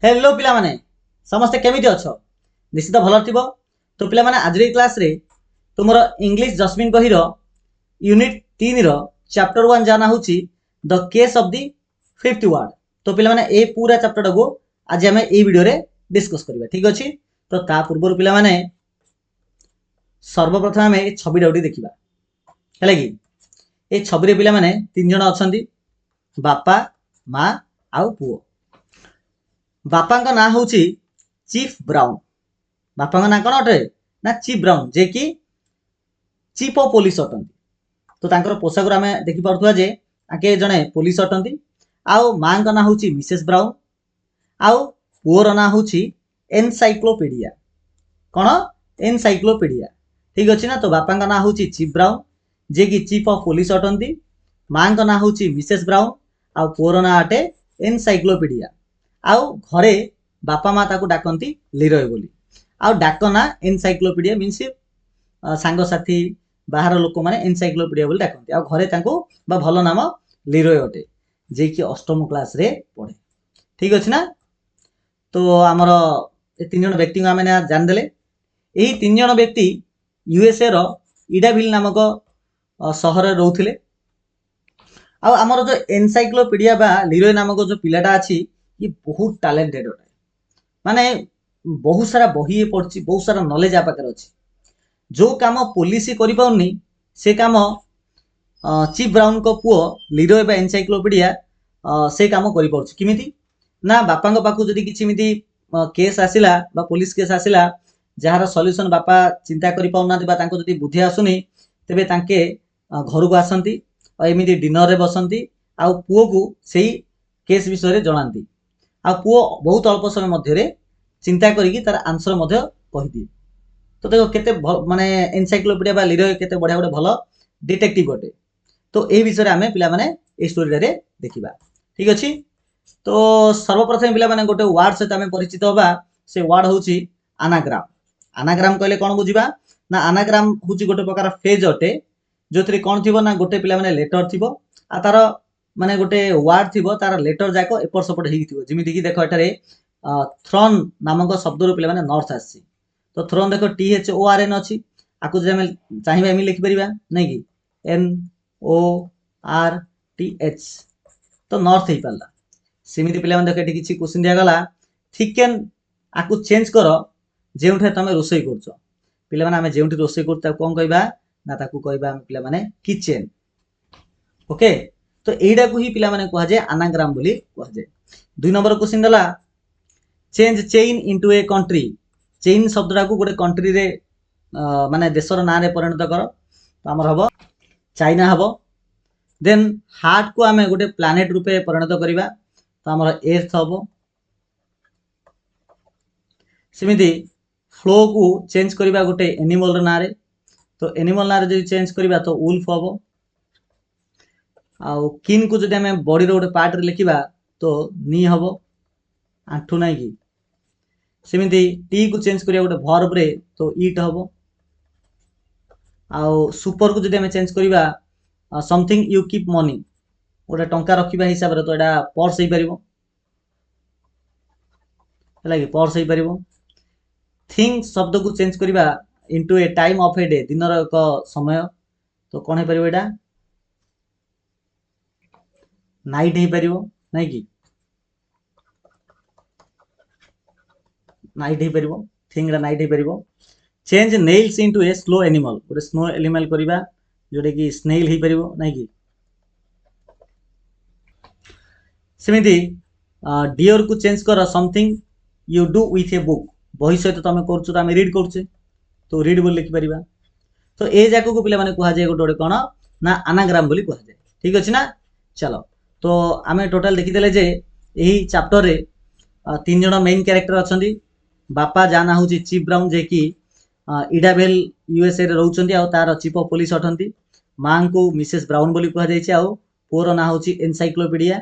Hello पिला माने समस्ते केमिति अछ निश्चित भल थिबो। तो पिला माने आज क्लास रे तुमर इंग्लिश जस्मिन बहिर यूनिट 3 रो चैप्टर 1 जाना होची the case of the fifth word. तो पिला माने ए पूरा चैप्टर को आज हमें ए वीडियो रे डिस्कस करबा। ठीक अछि। तो ता पूर्व पिला माने सर्वप्रथम हमें छवि डाउटी देखिबा हैला कि ए छवि रे पिला माने तीन जण अछंती बापा मां आउ पुओ। बापा का ना हूँ चीफ ब्राउन। बापा का ना कौन अटे ना चीफ ब्राउन जे कि चीफ ऑफ पुलिस अटंती। तो तांकर पोशाक आम देखि पारुथुवा जे आके जने पुलिस अटंती। आउ मां का ना हूँ मिसेस ब्राउन। आउ पुओर ना हूँ एनसाइक्लोपीडिया। कौन एनसाइक्लोपीडिया। ठीक अच्छे ना। तो बापा का ना हूँ चीफ ब्राउन जे कि चीफ ऑफ पुलिस अटंती। मां का ना हूँ मिसेस ब्राउन आउ पुओर ना अटे एनसाइक्लोपीडिया। आउ घरे बापा माँ ताकू डाकती लीरय बोली। आउ डाक ना एनसाइक्लोपीडिया मीन्स सांग साथी बाहर लोक माने एनसाइक्लोपीडिया बोली डाकती। आउ घरे ताकू बा भल नाम लीरय अटे जे कि अष्टम क्लास रे पढ़े। ठीक अच्छे ना। तो आमर ए तीन जन व्यक्ति को आम जानदेले। यही तीन जन व्यक्ति यूएसए रो इडाविल नामक सहर रोथले। आउ आमर जो एनसाइक्लोपीडिया बा लीरय नामक जो पिलाटा अच्छी ये बहुत टैलेंटेड अटे। माने बहुत सारा बही पढ़ी बहुत सारा नॉलेज आ पाखे अच्छी। जो काम पुलिस करि पाउनी से काम चीफ ब्राउन को पुओ लीरय बा एनसाइक्लोपीडिया से काम करि पाउछि। किमिति ना बापा पाखु जदि किछि मिति केस आसिला बा पुलिस केस आसिला जार सॉल्यूशन बापा चिंता करि पाउना बा तांको जदि बुद्धि आसुनी तेबे तांके घर को आसंती और एमिति डिनर रे बसंती आउ पुओ को सेही केस विषय रे जणांती। आ पुओ बहुत अल्प समय मध्य चिंता करिकी तार आंसर मध्य कहि दिए। तो देखो केते माने एनसाइक्लोपीडिया बा लीरय केते बढ़िया बढ़िया भल डिटेक्टिव अटे। तो ए विषय आमे पिला माने ए स्टोरी रे देखिबा। ठीक अछि। तो सर्वप्रथम पिला माने गोटे वर्ड से आमे परिचित होबा। से वर्ड होची एनाग्राम। एनाग्राम कहले कोन बुझिबा ना एनाग्राम होची गोटे प्रकार फेज अटे जोथरे कोन थिबो ना गोटे पिला माने लेटर थिबो आ तार माने गोटे वर्ड थिबो तार लेटर जाको एपर सपोर्ट हेई थिबो। जेमिति कि देखो एटारे थ्रोन नामक शब्द रो पिला माने नॉर्थ आसी। तो थ्रोन देखो T H O R N अछि। आकु जे हम चाहिबा एमि लिखि परिबा नै कि N O R T H. तो नॉर्थ हेई पाला। सेमिति पिला माने देखो एटी किछि क्वेश्चन दिया गला थिकेन आकु चेंज करो जेउठे तमे रोसई करछो। पिला माने हम जेउठे रोसई करता कोन कहबा ना ताकू कहबा हम पिला माने किचन। ओके। तो एडा को ही पिला माने कहा जाय एनाग्राम बोली कहा जाय। 2 नंबर क्वेश्चन दला change chain into a country. Chain शब्दटा को गोटे कंट्री रे माने देशर ना रे परिणत कर। तो हमर हबो चाइना हबो। देन हार्ट को आमे गोटे प्लैनेट रूपे परिणत करिबा। तो हमर अर्थ हबो। सेमिति फ्लो को चेंज करिबा गोटे एनिमल रे ना रे। तो एनिमल ना रे जदि चेंज करिबा तो वुल्फ हबो। आउ किन को जदि हमें बॉडी रो गोटे पार्ट रे लिखिबा तो नी हबो आंठू नाइ कि। सेमिति टी को चेंज करिया गोटे वर्ब रे तो ईट हबो। आउ सुपर को जदि हमें चेंज करिबा समथिंग यू कीप मनी गोटे टंका रखिबा हिसाब रे तो एटा पर्स हेई परिबो। हैला कि पर्स हेई परिबो। थिंग शब्द को चेंज करिबा into A time of a day दिन रो एक समय तो कोन हे परिबो एटा नाइट हेई परिबो नाइ कि नाइट हेई परिबो। थिंग रा नाइट हेई परिबो। Change nails into a slow animal गोटे स्नो एनिमल करिबा जोटे कि स्नेल हेई परिबो नाइ कि। सेमिति डियर को चेंज कर something you do with a book बही सहित तमे करछु तो आमे रीड करछे तो रीड बोली लिखि परिबा। तो ए जाको को पिला माने कहा जाय गोटे कोन ना एनाग्राम बोली कहा जाय। ठीक अछि ना। चलो तो आमे टोटल देखि देले जे एही चैप्टर रे तीन जण मेन कैरेक्टर अछंती। बापा जाना होची चीफ ब्राउन जे कि इडावेल यूएसए रे रहउचंती आ तार चीफ ऑफ पुलिस अठंती। मां को मिसेस ब्राउन बोली कहा जायछि। आ पुओर ना होची एनसाइक्लोपीडिया।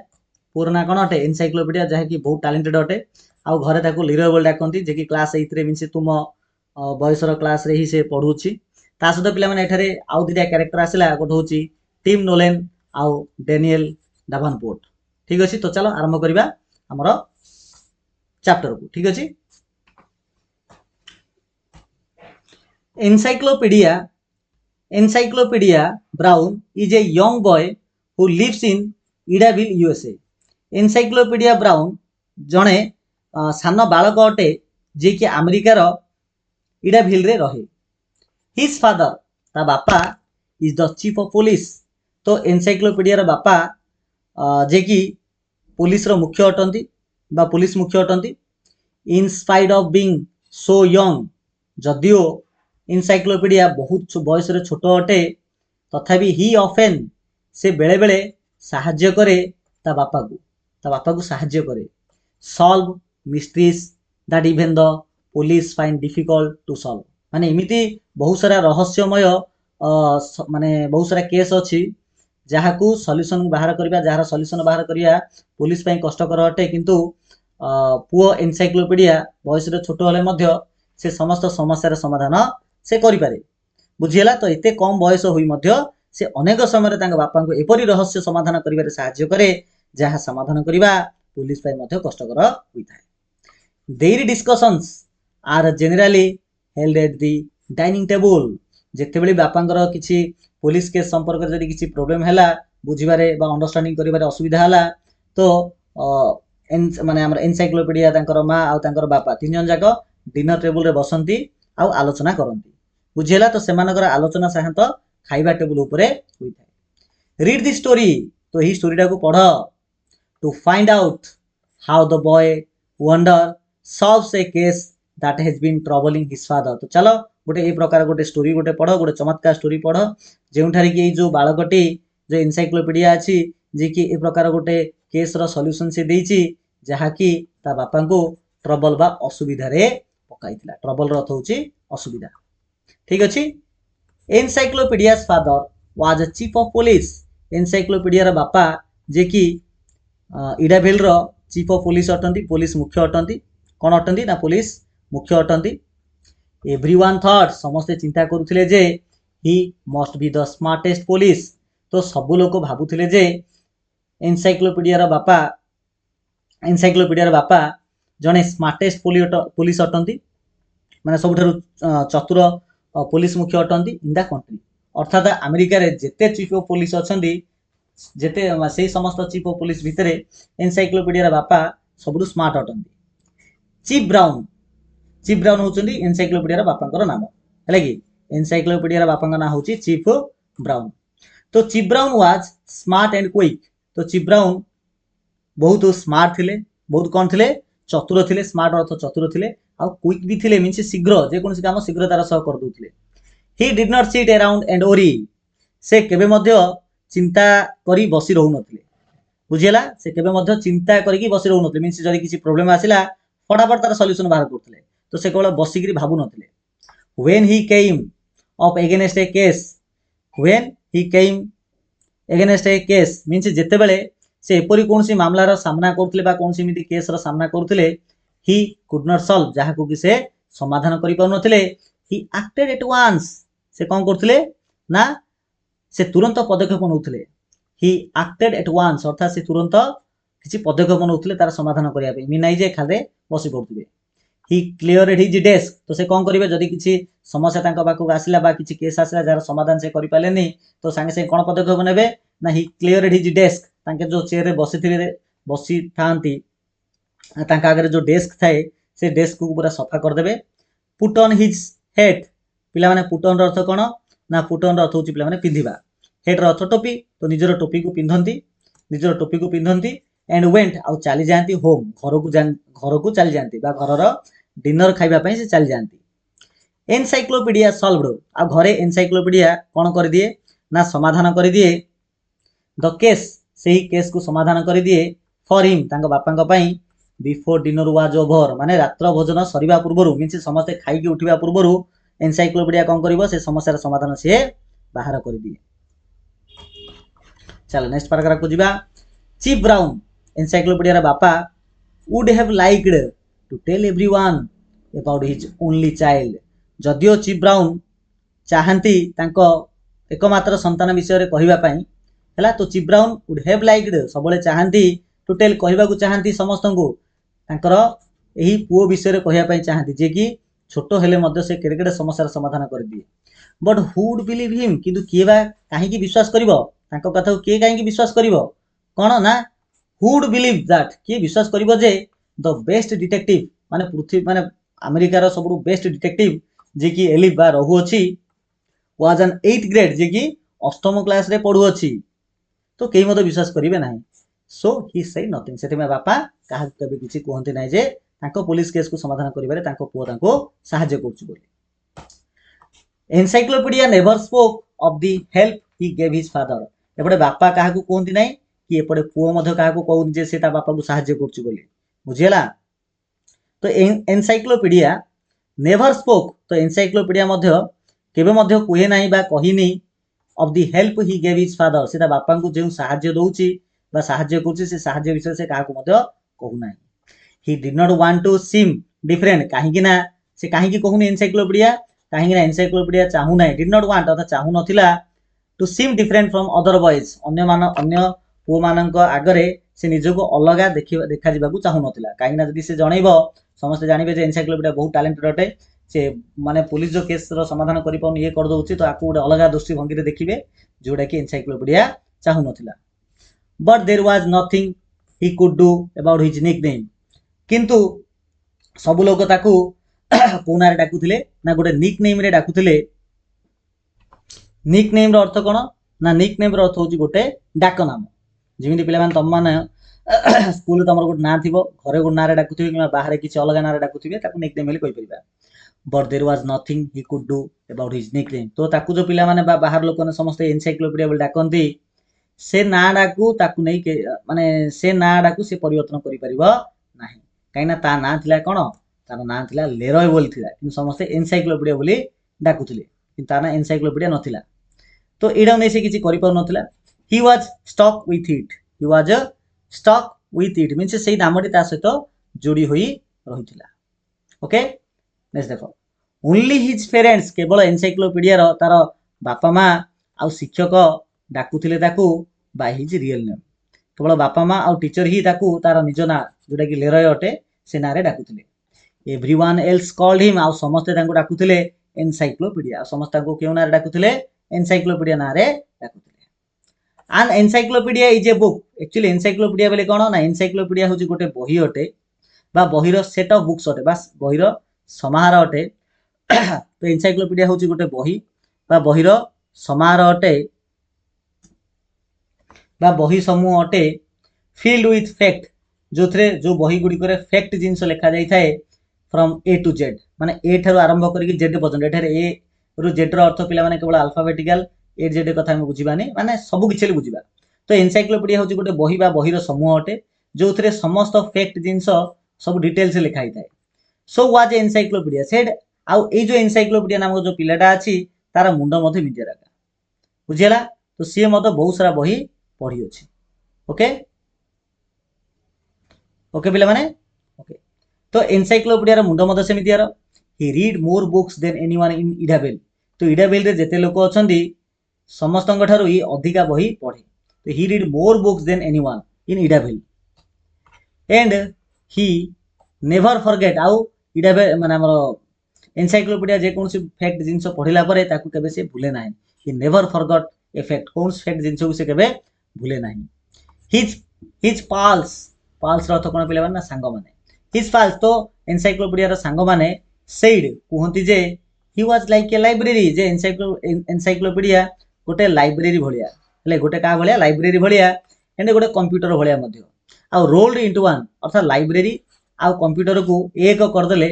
पुओर ना कोन अटे एनसाइक्लोपीडिया जहा कि बहुत टैलेंटेड अटे। आ घरे ताको लीरय बोली डाकंती जे कि क्लास 8 रे मिन्स तुम बयसर क्लास रे ही से पढुची। ता सहित पिला माने एठारे आउ दिटा कैरेक्टर आसिला गोटे होची टिम नोलेन आउ डेनियल डाभनपोर्ट। ठीक अछि। तो चलो आरंभ करिबा हमर चैप्टर को ठीक अछि encyclopedia Brown is a young boy who lives in Idaville USA encyclopedia Brown जड़े सान बालक अटे जे कि अमेरिकार इडाविल रे रहे हिज फादर ता बापा is the chief of police तो एनसाइक्लोपीडिया बापा जे कि पुलिस रो मुख्य अटंती बा पुलिस मुख्य अटंती in spite of being so young जदियो एनसाइक्लोपीडिया बहुत बयस रे छोट अटे तथापि ही ऑफेन से बेले बेले साहाय्य करे ता बापा को साहाय्य करे solve mysteries that even the police find difficult to solve माने एमिति बहुत सारा रहस्यमय माने बहुत सारा केस अछि जहाकू सॉल्यूशन बाहर करिया जहार सॉल्यूशन बाहर करिया पुलिस पई कष्टकर अटे किंतु पुओ एनसाइक्लोपीडिया बयस रे छोट होले मध्य से समस्त समस्यार समाधान से करि पारे बुझियला तो एते कम बयस होई मध्य से अनेक समय तांग बापा को एपरि रहस्य समाधान करिवारे सहाय्य करे जहा समाधान करिवा पुलिस पई मध्य कष्टकर होई थाए their discussions are generally held at the dining table जेतेबेले बापांकर किछि पुलिस केस संपर्क जदि किछि प्रॉब्लम हैला बुझिबारे बा अंडरस्टैंडिंग करिबारे असुविधा हैला तो माने हमर एनसाइक्लोपीडिया तांकर मां आ तांकर बापा तीन जन जाक डिनर टेबल रे बसंती आ आलोचना करंती बुझियला तो सेमानकर आलोचना साहत खाइबा टेबल ऊपर होई थाए रीड द स्टोरी तो ही स्टोरीटा को पढ़ to find out how the boy wonder solves a case that has been troubling his father तो चलो गोटे ए प्रकार गोटे स्टोरी गोटे पढ़ गोटे चमत्कार स्टोरी पढ़ जेउठारे कि जो बालकटी जो एनसाइक्लोपीडिया अछि जे कि ए प्रकार गोटे केस रो सॉल्यूशन से देछि जहा कि ता बापा को ट्रबल बा असुविधा रे पकाइतिला ट्रबल रो अर्थ होछि असुविधा ठीक अछि encyclopedia's father was a chief of police encyclopedia रो बापा जे कि इडाविल रो चीफ ऑफ पुलिस अटंती पुलिस मुख्य अटंती कोन अटंती ना पुलिस मुख्य अटंती एवरीवन थॉट समस्ते चिंता करुथिले जे he must be the smartest police तो सब लोग भाबुथिले जे एनसाइक्लोपीडिया बापा जने स्मार्टेस्ट पुलिस अटंती माने सबुठारु चतुर पुलिस मुख्य अटंती इन द कंट्री अर्थात अमेरिका रे जेते चीफ ऑफ पुलिस अछंती जेते से समस्त चीफ ऑफ पुलिस भितरे एनसाइक्लोपीडिया बापा सबुठु स्मार्ट अटंती चीफ ब्राउन होचंदी एनसाइक्लोपीडिया बापांकर नाम हैला कि एनसाइक्लोपीडिया बापांकर नाम होची चीफ ब्राउन तो chief brown was smart and quick तो चीफ ब्राउन बहुत स्मार्ट थिले बहुत कोन थिले चतुर थिले स्मार्ट अर्थ चतुर थिले आ क्विक भी थिले मींस शीघ्र जे कोनसी काम शीघ्रतार सह कर दोथिले he did not sit around and ओरी से केबे मध्य चिंता करी बसी रहउ नथिले बुझियला से केबे मध्य चिंता करी बसी रहउ नथिले मींस जदी किछि प्रॉब्लम आसिला फटाफट तार सॉल्यूशन बाहर करथिले तो से केवल बसिकी भाबु नथिले when he came up against a case when he came against a case means जेते बेले से एपरी कोनसी मामलार सामना करथिले बा कोनसी मिति केस रो सामना करथिले ही कुड नॉट सॉल्व जहा को कि से समाधान करि पाउ नथिले ही एक्टेड एट वंस से कोन करथिले ना से तुरंत पदक्षेप नउथिले ही एक्टेड एट वंस अर्थात से तुरंत किछि पदक्षेप नउथिले तार समाधान करिया पे मिनाई जे खाले बसी पड़थिबे ही क्लियरेड हिज डेस्क तो से कोन करिवे जदी किछि समस्या तांका बाकू आसिला बा किछि केस आसिला जार समाधान से करि पालेनी तो संगे से कोन पदक्षेप नेबे ना ही क्लियरेड हिज डेस्क तांके जो चेयर रे बसी थांती तांका आगे जो डेस्क थाए से डेस्क को पूरा सफा कर देबे पुट ऑन हिज हेड पिला माने पुट ऑन अर्थ कोन ना पुट ऑन अर्थ होची पिला माने पिंधिबा हेड रो अर्थ टोपी तो निजर टोपी को पिंधंती एंड वेंट आउ चली जाती होम घर को चली जाती बा घर डिनर खाइबा पई से चली जाती एनसाइक्लोपीडिया सॉल्वड आ घरे एनसाइक्लोपीडिया कोन कर दिए ना समाधान कर दिए द केस सही केस को समाधान कर दिए फॉर हिम तांग बापांग पई बिफोर डिनर वाज ओवर माने रात्र भोजन सरीबा पूर्वरु मींस समस्त खाई के उठिबा पूर्वरु एनसाइक्लोपीडिया कोन करिवो से समस्यार समाधान से बाहर कर दिए चलो नेक्स्ट पैराग्राफ को जिबा चीफ ब्राउन एनसाइक्लोपीडिया रा बापा would have liked to tell everyone about his only child जदियो चीफ ब्राउन चाहंती तांको एकमात्र संतान विषय रे कहिबा पई हला तो chief Brown would have liked सबले चाहंती टू टेल कहिबा को चाहंती समस्त को तांकर ଏହି ପୁଅ ବିଷୟରେ କହିବା ପାଇଁ ଚାହାନ୍ତି ଯେ କି ଛୋଟ ହେଲେ ମଧ୍ୟ ସେ କେଡ଼େ କେଡ଼େ ସମସ୍ୟାର ସମାଧାନ କରିଦିଏ। ବଟ୍ ହୁ ଉଡ୍ ବିଲିଭ୍ ହିମ୍, କିନ୍ତୁ କିଏ ବା କାହିଁକି ବିଶ୍ୱାସ କରିବ ତାଙ୍କ କଥାକୁ, କିଏ କାହିଁକି ବିଶ୍ୱାସ କରିବ? କ'ଣ ନା ହୁ ଉଡ୍ ବିଲିଭ୍ ଦ୍ୟାଟ୍, କିଏ ବିଶ୍ୱାସ କରିବ ଯେ ଦ ବେଷ୍ଟ ଡିଟେକ୍ଟିଭ୍, ମାନେ ପୃଥିବୀ ମାନେ ଆମେରିକାର ସବୁଠୁ ବେଷ୍ଟ ଡିଟେକ୍ଟିଭ୍ ଯିଏକି ଏଲିଫ୍ ବା ରହୁଅଛି, ୱାଜ୍ ଆନ୍ 8th ଗ୍ରେଡ୍, ଯିଏକି 8ମ କ୍ଲାସରେ ପଢୁଅଛି, ତ କେହି ମଧ୍ୟ ବିଶ୍ୱାସ କରିବେ ନାହିଁ। ସୋ ହି ସେଡ୍ ନଥିଙ୍ଗ, ସେଥିପାଇଁ ବାପା କାହାକୁ କେବେ କିଛି କୁହନ୍ତି ନାହିଁ ଯେ ତାଙ୍କ ପୋଲିସ କେସ୍କୁ ସମାଧାନ କରିବାରେ ତାଙ୍କ ପୁଅ ତାଙ୍କୁ ସାହାଯ୍ୟ କରୁଛି ବୋଲି। Encyclopaedia never spoke of the help Hi gave his father, ଏପଟେ ବାପା କାହାକୁ କୁହନ୍ତି ନାହିଁ କି ଏପଟେ ପୁଅ ମଧ୍ୟ କାହାକୁ କହୁନି ଯେ ସେ ତା ବାପାକୁ ସାହାଯ୍ୟ କରୁଛି ବୋଲି, ବୁଝିହେଲା? ତ ଏନସାଇକ୍ଲୋପିଡ଼ିଆ ନେଭର ସ୍ପୋକ୍, ତ ଏନସାଇକ୍ଲୋପିଡ଼ିଆ ମଧ୍ୟ କେବେ ମଧ୍ୟ କୁହେ ନାହିଁ ବା କହିନି of the help Hi gave his father, ସେ ତା ବାପାଙ୍କୁ ଯେଉଁ ସାହାଯ୍ୟ ଦଉଛି ବା ସାହାଯ୍ୟ କରୁଛି ସେ ସାହାଯ୍ୟ ବିଷୟରେ ସେ କାହାକୁ ମଧ୍ୟ କହୁନାହିଁ। He did not want to seem different, କାହିଁକି ନା ସେ କାହିଁକି କହୁନି ଏନସାଇକ୍ଲୋପିଡ଼ିଆ, କାହିଁକି ନା ଏନସାଇକ୍ଲୋପିଡ଼ିଆ ଚାହୁଁନାହିଁ, ଡିଡ୍ ନଟ୍ ୱାଣ୍ଟ ଅର୍ଥାৎ ଚାହୁଁନଥିଲା to seem different from other boys, ଅନ୍ୟ ପୁଅମାନଙ୍କ ଆଗରେ ସେ ନିଜକୁ ଅଲଗା ଦେଖାଯିବାକୁ ଚାହୁଁନଥିଲା। କାହିଁକିନା ଯଦି ସେ ଜଣେଇବ ସମସ୍ତେ ଜାଣିବେ ଯେ ଏନସାଇକ୍ଲୋପିଡ଼ିଆ ବହୁତ ଟ୍ୟାଲେଣ୍ଟେଡ୍ ଅଟେ, ସେ ମାନେ ପୁଲିସ ଯୋଉ କେସ୍ର ସମାଧାନ କରିପାରୁନି ଇଏ କରିଦେଉଛି, ତ ଆକୁ ଗୋଟେ ଅଲଗା ଦୃଷ୍ଟିଭଙ୍ଗୀରେ ଦେଖିବେ, ଯୋଉଟାକି ଏନସାଇକ୍ଲୋପିଡ଼ିଆ ଚାହୁଁନଥିଲା। But there was nothing he could do about his nickname, କିନ୍ତୁ ସବୁ ଲୋକ ତାକୁ କୋଉ ନାଁରେ ଡାକୁଥିଲେ ନା ଗୋଟେ ନିକ୍ ନେମ୍ରେ ଡାକୁଥିଲେ। ନିକ୍ ନେମ୍ର ଅର୍ଥ କ'ଣ ନା ନିକ୍ ନେମ୍ର ଅର୍ଥ ହେଉଛି ଗୋଟେ ଡାକ ନାମ। ଯେମିତି ପିଲାମାନେ ତମମାନେ ସ୍କୁଲରେ ତମର ଗୋଟେ ନାଁ ଥିବ, ଘରେ ଗୋଟେ ନାଁରେ ଡାକୁଥିବେ କିମ୍ବା ବାହାରେ କିଛି ଅଲଗା ନାଁରେ ଡାକୁଥିବେ, ତାକୁ ନିକ୍ ନେମ୍ ବୋଲି କହିପାରିବା। But there was nothing he could do about his nickname, ତ ତାକୁ ଯୋଉ ପିଲାମାନେ ବା ବାହାର ଲୋକମାନେ ସମସ୍ତେ ଏନସାଇକ୍ଲୋପିଡ଼ିଆ ବୋଲି ଡାକନ୍ତି, ସେ ନାଁଟାକୁ ତାକୁ ନେଇ ମାନେ ସେ ନାଁଟାକୁ ସେ ପରିବର୍ତ୍ତନ କରିପାରିବ ନାହିଁ। କାହିଁକିନା ତା ନାଁ ଥିଲା କ'ଣ, ତାର ନାଁ ଥିଲା ଲେରୟ ବୋଲି ଥିଲା, କିନ୍ତୁ ସମସ୍ତେ ଏନସାଇକ୍ଲୋପିଡ଼ିଆ ବୋଲି ଡାକୁଥିଲେ, କିନ୍ତୁ ତା ନାଁ ଏନସାଇକ୍ଲୋପିଡ଼ିଆ ନଥିଲା। ତ ଏଇଟାକୁ ନେଇ ସେ କିଛି କରିପାରୁନଥିଲା। He was stuck with it, he was stuck with it means ସେଇ ନାମଟି ତା ସହିତ ଯୋଡ଼ି ହୋଇ ରହିଥିଲା। ଓକେ, ନେକ୍ସଟ ଦେଖ, ଓନ୍ଲି ହିଜ୍ ପ୍ୟାରେଣ୍ଟସ୍, କେବଳ ଏନସାଇକ୍ଲୋପିଡ଼ିଆର ତାର ବାପା ମା ଆଉ ଶିକ୍ଷକ ଡାକୁଥିଲେ ତାକୁ ବାଇ ହିଜ୍ ରିଏଲ୍ ନେମ୍, କେବଳ ବାପା ମା ଆଉ ଟିଚର ହିଁ ତାକୁ ତାର ନିଜ ନାଁ ଯୋଉଟାକି ଲେରୟ ଅଟେ ସେ ନାଁରେ ଡାକୁଥିଲେ। ଏଭ୍ରିୱାନ୍ ଏଲ୍ସ କଲ୍ଡ ହିମ୍, ଆଉ ସମସ୍ତେ ତାଙ୍କୁ ଡାକୁଥିଲେ ଏନସାଇକ୍ଲୋପିଡ଼ିଆ, ଆଉ ସମସ୍ତେ ତାଙ୍କୁ କେଉଁ ନାଁରେ ଡାକୁଥିଲେ, ଏନସାଇକ୍ଲୋପିଡ଼ିଆ ନାଁରେ ଡାକୁଥିଲେ। ଆନ୍ encyclopaedia is a book, actually encyclopaedia ବୋଲି କ'ଣ ନା ଏନସାଇକ୍ଲୋପିଡ଼ିଆ ହେଉଛି ଗୋଟେ ବହି ଅଟେ ବା ବହିର ସେଟ୍ ଅଫ୍ ବୁକ୍ସ ଅଟେ ବା ବହିର ସମାହାର ଅଟେ। ତ ଏନସାଇକ୍ଲୋପିଡ଼ିଆ ହେଉଛି ଗୋଟେ ବହି ବା ବହିର ସମାହାର ଅଟେ ବା ବହି ସମୂହ ଅଟେ, ଫିଲ୍ଡ ୱିଥ୍ ଫ୍ୟାକ୍ଟ, ଯୋଉଥିରେ ଯୋଉ ବହି ଗୁଡ଼ିକରେ ଫ୍ୟାକ୍ଟ ଜିନିଷ ଲେଖା ଯାଇଥାଏ ଫ୍ରମ୍ ଏ ଟୁ ଜେଡ୍, ମାନେ ଏ ଠାରୁ ଆରମ୍ଭ କରିକି ଜେଡ୍ ପର୍ଯ୍ୟନ୍ତ। ଏଠାରେ ଏ ରୁ ଜେଡ୍ ର ଅର୍ଥ ପିଲାମାନେ କେବଳ ଆଲଫାବେଟିକାଲ, ଏ ଜେଡ୍ କଥା ଆମେ ବୁଝିବାନି, ମାନେ ସବୁ କିଛି ବୁଝିବା। ତ ଏନସାଇକ୍ଲୋପିଡ଼ିଆ ହେଉଛି ଗୋଟେ ବହି ବା ବହିର ସମୂହ ଅଟେ ଯୋଉଥିରେ ସମସ୍ତ ଫ୍ୟାକ୍ଟ ଜିନିଷ ସବୁ ଡିଟେଲ୍ସ ଲେଖା ହେଇଥାଏ। ସୋ ୱାଜ୍ ଏନସାଇକ୍ଲୋପିଡ଼ିଆ ସେଡ୍, ଆଉ ଏଇ ଯୋଉ ଏନସାଇକ୍ଲୋପିଡ଼ିଆ ନାମକ ଯୋଉ ପିଲାଟା ଅଛି ତାର ମୁଣ୍ଡ ମଧ୍ୟ ବିନ୍ଧିଆ ରଖା, ବୁଝିହେଲା? ତ ସିଏ ମଧ୍ୟ ବହୁତ ସାରା ବହି ପଢି ଅଛି। ଓକେ ଓକେ ପିଲାମାନେ, ଓକେ। ତ ଏନସାଇକ୍ଲୋପିଡ଼ିଆର ମୁଣ୍ଡ ମଧ୍ୟ ସେମିତିଆର। He read more books than anyone in Idaville, ତ ଇଡାବେଲରେ ଯେତେ ଲୋକ ଅଛନ୍ତି ସମସ୍ତଙ୍କ ଠାରୁ ଇ ଅଧିକା ବହି ପଢେ। ତ he read more books than anyone in Idaville and he never forget, ଆଉ ଇଡାବେଲ ମାନେ ଆମର ଏନସାଇକ୍ଲୋପିଡ଼ିଆ ଯେକୌଣସି ଫ୍ୟାକ୍ଟ ଜିନିଷ ପଢିଲା ପରେ ତାକୁ କେବେ ସେ ଭୁଲେ ନାହିଁ। ହି ନେଭର ଫରଗଟ୍ ଏ ଫ୍ୟାକ୍ଟ, କୌଣସି ଫ୍ୟାକ୍ଟ ଜିନିଷକୁ ସେ କେବେ ଭୁଲେ ନାହିଁ। ହିଜ୍ ପାଲ୍ସ, ପାଲ୍ସର ଅର୍ଥ କ'ଣ ପିଲାମାନେ ନା ସାଙ୍ଗମାନେ। ହିଜ୍ ପାଲ୍ସ, ତ ଏନସାଇକ୍ଲୋପିଡ଼ିଆର ସାଙ୍ଗମାନେ ସେଇଡ୍ କୁହନ୍ତି ଯେ he was like a library, ଯେ ଏନସାଇକ୍ଲୋପିଡ଼ିଆ ଗୋଟେ ଲାଇବ୍ରେରୀ ଭଳିଆ, ହେଲେ ଗୋଟେ କାହା ଭଳିଆ, ଲାଇବ୍ରେରୀ ଭଳିଆ, ଏଣ୍ଡ ଗୋଟେ କମ୍ପ୍ୟୁଟର ଭଳିଆ ମଧ୍ୟ। ଆଉ ରୋଲ୍ଡ ଇଣ୍ଟୁ ୱାନ୍, ଅର୍ଥାତ୍ ଲାଇବ୍ରେରୀ ଆଉ କମ୍ପ୍ୟୁଟରକୁ ଏକ କରିଦେଲେ,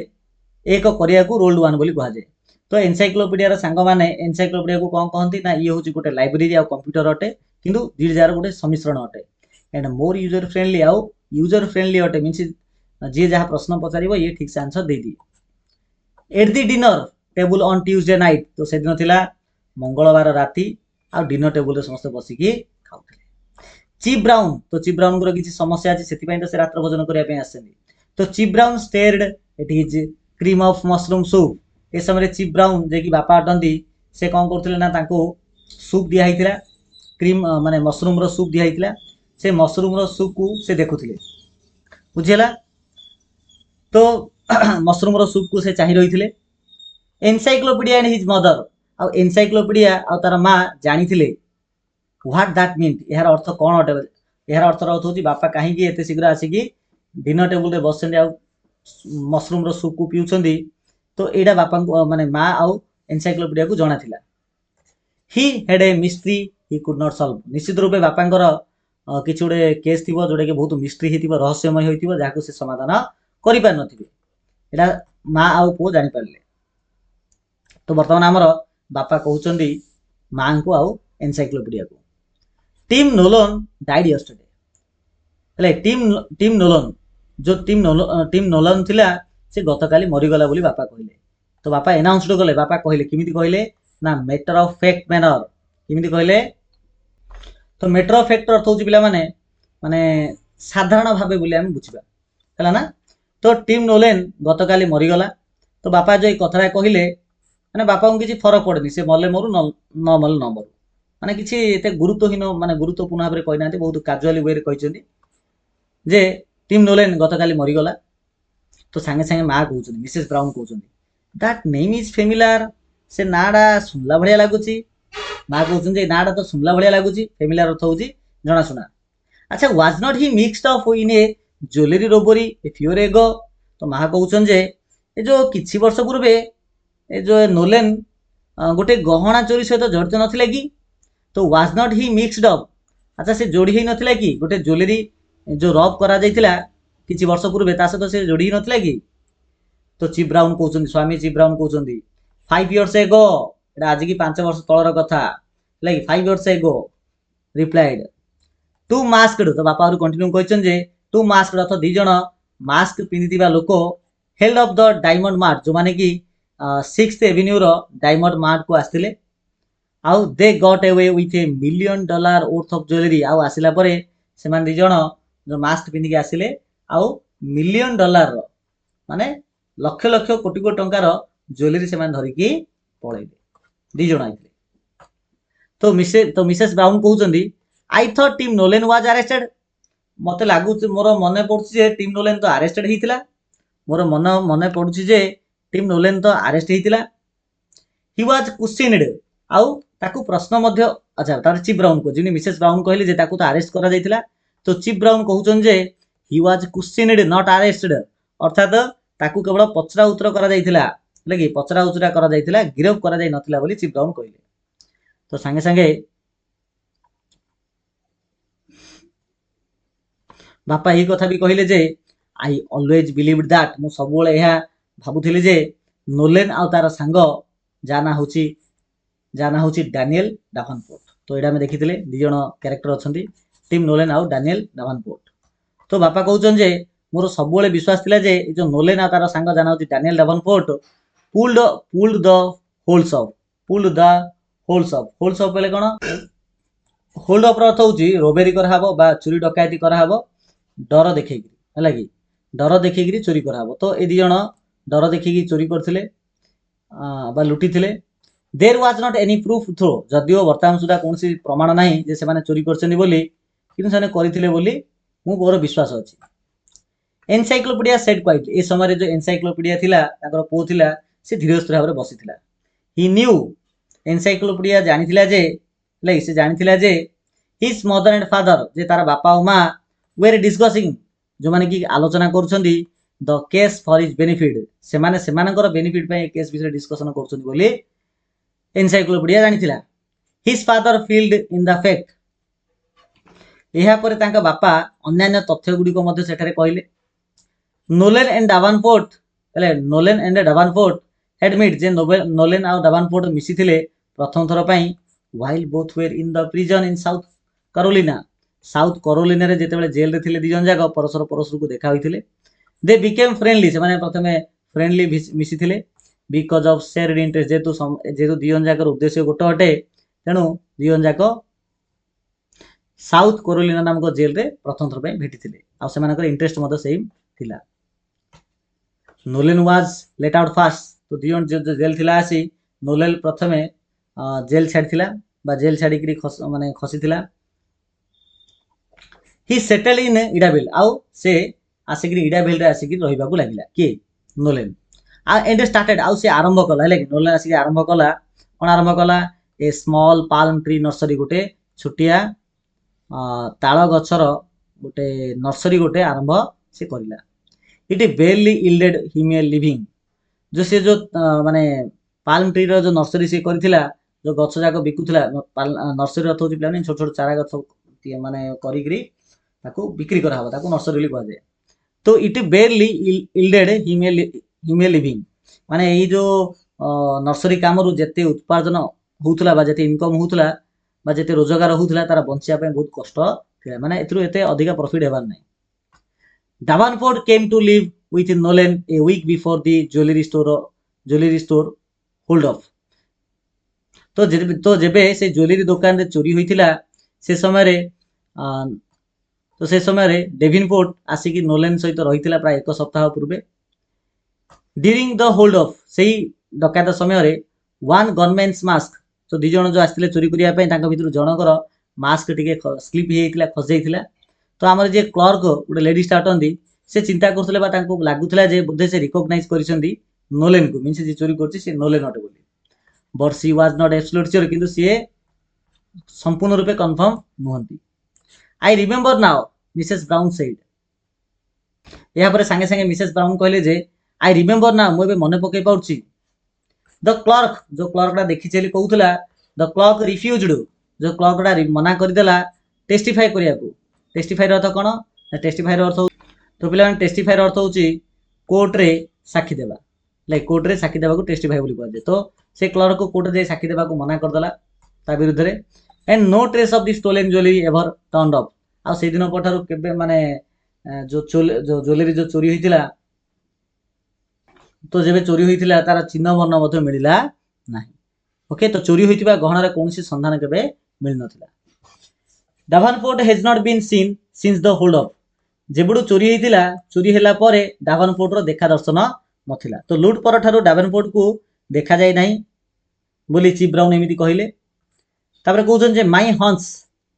ଏକ କରିବାକୁ ରୋଲ୍ଡ ୱାନ୍ ବୋଲି କୁହାଯାଏ। ତ ଏନସାଇକ୍ଲୋପିଡ଼ିଆର ସାଙ୍ଗମାନେ ଏନସାଇକ୍ଲୋପିଡ଼ିଆକୁ କ'ଣ କହନ୍ତି ନା ଇଏ ହେଉଛି ଗୋଟେ ଲାଇବ୍ରେରୀ ଆଉ କମ୍ପ୍ୟୁଟର ଅଟେ, କିନ୍ତୁ ଦୁଇ ଯାହାର ଗୋଟେ ସମ୍ମିଶ୍ରଣ ଅଟେ। ଏଣ୍ଡ ମୋର୍ ୟୁଜର ଫ୍ରେଣ୍ଡଲି, ଆଉ ୟୁଜର ଫ୍ରେଣ୍ଡଲି ଅଟେ ମିନ୍ସ ଯିଏ ଯାହା ପ୍ରଶ୍ନ ପଚାରିବ ଇଏ ଠିକ୍ ସେ ଆନ୍ସର ଦେଇଦିଏ। At the dinner table on Tuesday night, ତ ସେଦିନ ଥିଲା ମଙ୍ଗଳବାର ରାତି ଆଉ ଡିନର ଟେବୁଲରେ ସମସ୍ତେ ବସିକି ଖାଉଥିଲେ। ଚିପ୍ ବ୍ରାଉନ୍, ତ ଚିପ୍ ବ୍ରାଉନଙ୍କର କିଛି ସମସ୍ୟା ଅଛି ସେଥିପାଇଁ ତ ସେ ରାତ୍ର ଭୋଜନ କରିବା ପାଇଁ ଆସିଛନ୍ତି। ତ chief Brown stared at his cream of mushroom soup, ଏ ସମୟରେ ଚିପ୍ ବ୍ରାଉନ୍ ଯିଏକି ବାପା ଅଟନ୍ତି ସେ କ'ଣ କରୁଥିଲେ ନା ତାଙ୍କୁ ସୁପ୍ ଦିଆ ହେଇଥିଲା, କ୍ରିମ୍ ମାନେ ମସରୁମ୍ର ସୁପ୍ ଦିଆ ହେଇଥିଲା, ସେ ମସରୁମ୍ର ସୁପ୍କୁ ସେ ଦେଖୁଥିଲେ, ବୁଝିହେଲା? तो मशरूम रो सूप को से चाहि रही एनसाइक्लोपीडिया एंड हिज मदर आउ एनसाइक्लोपीडिया आउ तार माँ जानी व्हाट दैट मीन यार अर्थ कौन अटे यार अर्थ होची बापा कहीं एत शीघ्र आसिकी डिनर टेबुल रे बस मशरूम रो सूप को पिउछंदी तो एडा बापा माने माँ आउ एनसाइक्लोपीडिया को जଣା थिला he had a mystery he could not solve निश्चित रूपे बापांकर किछि गोटे केस थिबो जोटा कि बहुत मिस्ट्री हिथिबो रहस्यमय होइथिबो जाहाको से समाधान करि पार नथिबे एडा माँ आउ पुओ जानि पारले तो वर्तमान आमर बापा कहउचंदी माँ को आउ एनसाइक्लोपीडिया को टिम नोलन डाइड यस्टरडे हेले टिम नोलन जो टिम नोलन थिला से गतकाली मरीगला बोली बापा कहले तो बापा एनाउंसड कले बापा कहले किमिति कहले ना मैटर ऑफ फैक्ट मैनर किमिति कहले तो मैटर ऑफ फैक्ट अर्थ होची पिला माने माने साधारण भाबे बोली हम बुझिबा हला ना तो टिम नोलेन गतकाली मरीगला तो बापा जो कथा कहले माने बापा को किसी फरक पड़ेनी से मले मरु न मले न मरु माने किसी एते गुरुत्वहीन माने गुरुत्वपूर्ण भाबे कहि नाते बहुत कैजुअली वे रे कहिसेंती जे टिम नोलेन गतकाली मरीगला तो सांगे सांगे माँ कहउछन मिसेस ब्राउन कहउछन दैट नेम इज फेमिलियर से नाडा सुनला भलिया लागुची माँ कहउछन जे नाडा तो सुनला भलिया लागुची फेमिलियर अर्थ होची जणा सुना अच्छा was not he mixed up in A jewellery robbery a few year एगो तो माँ कहउछन जे ए जो किछि वर्ष पूर्वे ए जो नोलेन गोटे गहना चोरी सहित जड़ित नथिला कि तो was not he mixed up अच्छा से जोड़ी ही नथिला कि गोटे ज्वेलरी जो रब करा जाइतिला किछि वर्ष पूर्वे ता सहित से जोड़ी ही नथिला कि तो चीफ ब्राउन कहउछन स्वामी चीफ ब्राउन कहउछन 5 इयर्स एगो एटा आज की 5 वर्ष तळर कथा like 5 years ago replied to masked तो बापा और कंटिन्यू कहछन जे टू मास्कड अर्थ दी जण मास्क पिंदितिबा लोक held up the diamond mart जो माने कि 6th एवेन्यू रो डायमंड मार्ट को आस्तिले आउ they got away with A $1 million worth of jewellery आउ आसिला परे से मान दी जण जो मास्क पिंदिके आसिले आउ $1 million रो माने लक्ष लक्ष कोटी कोटी टंकार ज्वेलरी से मान धरिकी पळैले दी जण आइले तो मिसेस ब्राउन कहउचंदी I thought Tim Nolen was arrested मते लागु मोर मने पडुछि जे टिम नोलेन तो अरेस्टेड हितिला मोर मने पडुछि जे टिम नोलेन तो अरेस्ट हितिला ही वाज क्वेश्चनड आउ ताकू प्रश्न मध्य अच्छा तार चीफ ब्राउन को जिनी मिसेस ब्राउन कहले जे ताकू तो अरेस्ट करा जाइतिला तो चीफ ब्राउन कहउचन जे he was questioned not arrested अर्थात ताकू केवल पचरा उत्तर करा जाइतिला लगी पचरा उचरा करा जाइतिला गिरफ करा जाई नथिला बोली चीफ ब्राउन कहले तो संगे संगे बापा यही कथा भी कहले जे आई ऑलवेज बिलीव्ड दैट मु सब बेले यह भाबुथिली जे नोलेन आ तार सांग जाना होची डैनियल डावनपोर्ट तो एडा में देखिथिले दी जण कैरेक्टर अछंती टिम नोलेन आ डैनियल डावनपोर्ट तो बापा कहउचन जे मोर सब बेले विश्वास थिला जे जो नोलेन आ तार सांग जाना होची Daniel Davenport pulled the holes of बेले कोन होल्ड अप अर्थ होची रोबेरी करा हबो बा चोरी डकैती करा हबो डर देखैकी हला कि डर देखैकी चोरी करा हबो तो ए दी जण डर देखैकी चोरी करथिले बा लुटिथिले there was not any proof through जदियो वर्तमान सुधा कोनसी प्रमाण नाही जे से माने चोरी करछनी बोली किंतु सने करिथिले बोली मु मोर विश्वास अछि एनसाइक्लोपीडिया सेड क्वाइट ए समय रे जो एनसाइक्लोपीडिया थिला ताकर पो थिला से धीरस्थिर भाबरे बसिथिला ही न्यू एनसाइक्लोपीडिया जानिथिला जे लाइक से जानिथिला जे हिज मदर एंड फादर जे तार बापा और माँ वेर डिस्कसिंग जो माने की आलोचना करूछंदी the case for his benefit से माने सेमानकर बेनिफिट पे केस विषय डिस्कशन करूछंदी बोली एनसाइक्लोपीडिया जानिथिला his father filled in the fact एहा परे तांका बापा अन्यान्य तथ्य गुडी को मध्ये सेठारे कहले नोलेन एंड डावनपोर्ट एडमिट जे नोलेन आ डावनपोर्ट मिसिथिले प्रथम थर पई while both were in the prison in South Carolina रे जेतेबेले जेल रे थिले दिजन जाक परस्पर को देखा होइथिले दे बिकेम फ्रेंडली से माने प्रथमे फ्रेंडली मिसिथिले बिकॉज ऑफ शेयर्ड इंटरेस्ट जेतु दिजन जाकर उद्देश्य गोटे हटे तेणु दिजन जाक साउथ कैरोलिना नामक जेल रे प्रथम थर पई भेटिथिले आ सेमानकर इंटरेस्ट मते सेम थिला नोलेन वाज लेट आउट फास्ट तो दिजन जो जेल थिला आसी नोलेन प्रथमे जेल छाड़िथिला बा जेल छाड़ी खसी थिला ही सेटल इन इडाबिल आउ से आसिक इडा भेल रे आसिक रहिबाकू लागिला के नोलेन एंड स्टार्टेड आउ से आरंभ कला है नोलेन आसिक आरंभ कला कोन आरंभ कला ए स्मॉल पाल्म ट्री नर्सरी गोटे छोटिया ताल गछर गोटे नर्सरी गोटे आरंभ से करिला it barely yielded him a living जो से जो माने पाल्म ट्री रो जो नर्सरी से करिथिला जो गछ जाक बिकुथिला नर्सरी अर्थ होची प्लानिंग छोट छोट चारा गछ माने करिकरी ताको बिक्री करा हबा ताको नर्सरी कहवा जाए तो it barely yielded him a living माने एई जो नर्सरी काम रु जेते उत्पादन होउतला बा जेते इनकम होउतला बा जेते रोजगार होउतला तारा बंचिया पे बहुत कष्ट थिला माने एतरु एते अधिका प्रॉफिट हेबार नै Davenport came to live with Nolan a week before the jewelry store hold off तो जेबे से ज्वेलरी दुकान रे चोरी होइथिला से समय रे तो से समय रे डेविनपोर्ट आसिकी नोलेन सहित रहिथिला प्राय एक सप्ताह पूर्वे ड्यूरिंग द होल्ड ऑफ सेही डकायत समय रे वन गनमैन्स मास्क तो दी जण जो आस्थिले चोरी करिया पय तांका भितर जनकर मास्क टिके स्लिप हेइथिला खस जाइथिला तो आमर जे क्लर्क गोटे लेडी स्टार्टंदी से चिंता करथले बा तांको लागुथला जे बोधे से रिकॉग्नाइज करिसंदी नोलेन को मींस जे चोरी करछि से नोलेन अटे बोली but she was not absolute sure किंतु से संपूर्ण रूपे कंफर्म नहंती I remember now Mrs Brown said या पर संगे संगे मिसेस ब्राउन कहले जे आई रिमेंबर नाउ मो बे मने पकई पाउछि द क्लर्क जो क्लर्कटा देखि चली कहउथला द क्लर्क रिफ्यूज्ड जो क्लर्कटा मना कर देला टेस्टिफाई करिया को टेस्टिफाई अर्थ कोन टेस्टिफाई अर्थ तो पिला टेस्टिफाई अर्थ होची कोर्ट रे साक्षी देबा लाइक कोर्ट रे साक्षी देबा को टेस्टिफाई बोली कहजे तो से क्लर्क को कोर्ट रे साक्षी देबा को मना कर देला ता विरुद्ध रे and no trace of the stolen jewellery ever turned up आ से दिन पठारु केबे माने जो ज्वेलरी जो चोरी होइतिला तो जेबे चोरी होइतिला तार चिन्ह वर्ण मते मिलिला नाही ओके तो चोरी होइतिबा गहना रे कोनसी संधान केबे मिल नथिला Davenport has not been seen since the hold up जेबडू चोरी होइतिला चोरी हैला परे Davenport रो देखा दर्शन नथिला तो लूट पर ठारू Davenport को देखा जाय नाही बोली चीफ ब्राउन एमिति कहिले तापर कहउछन जे माय हंस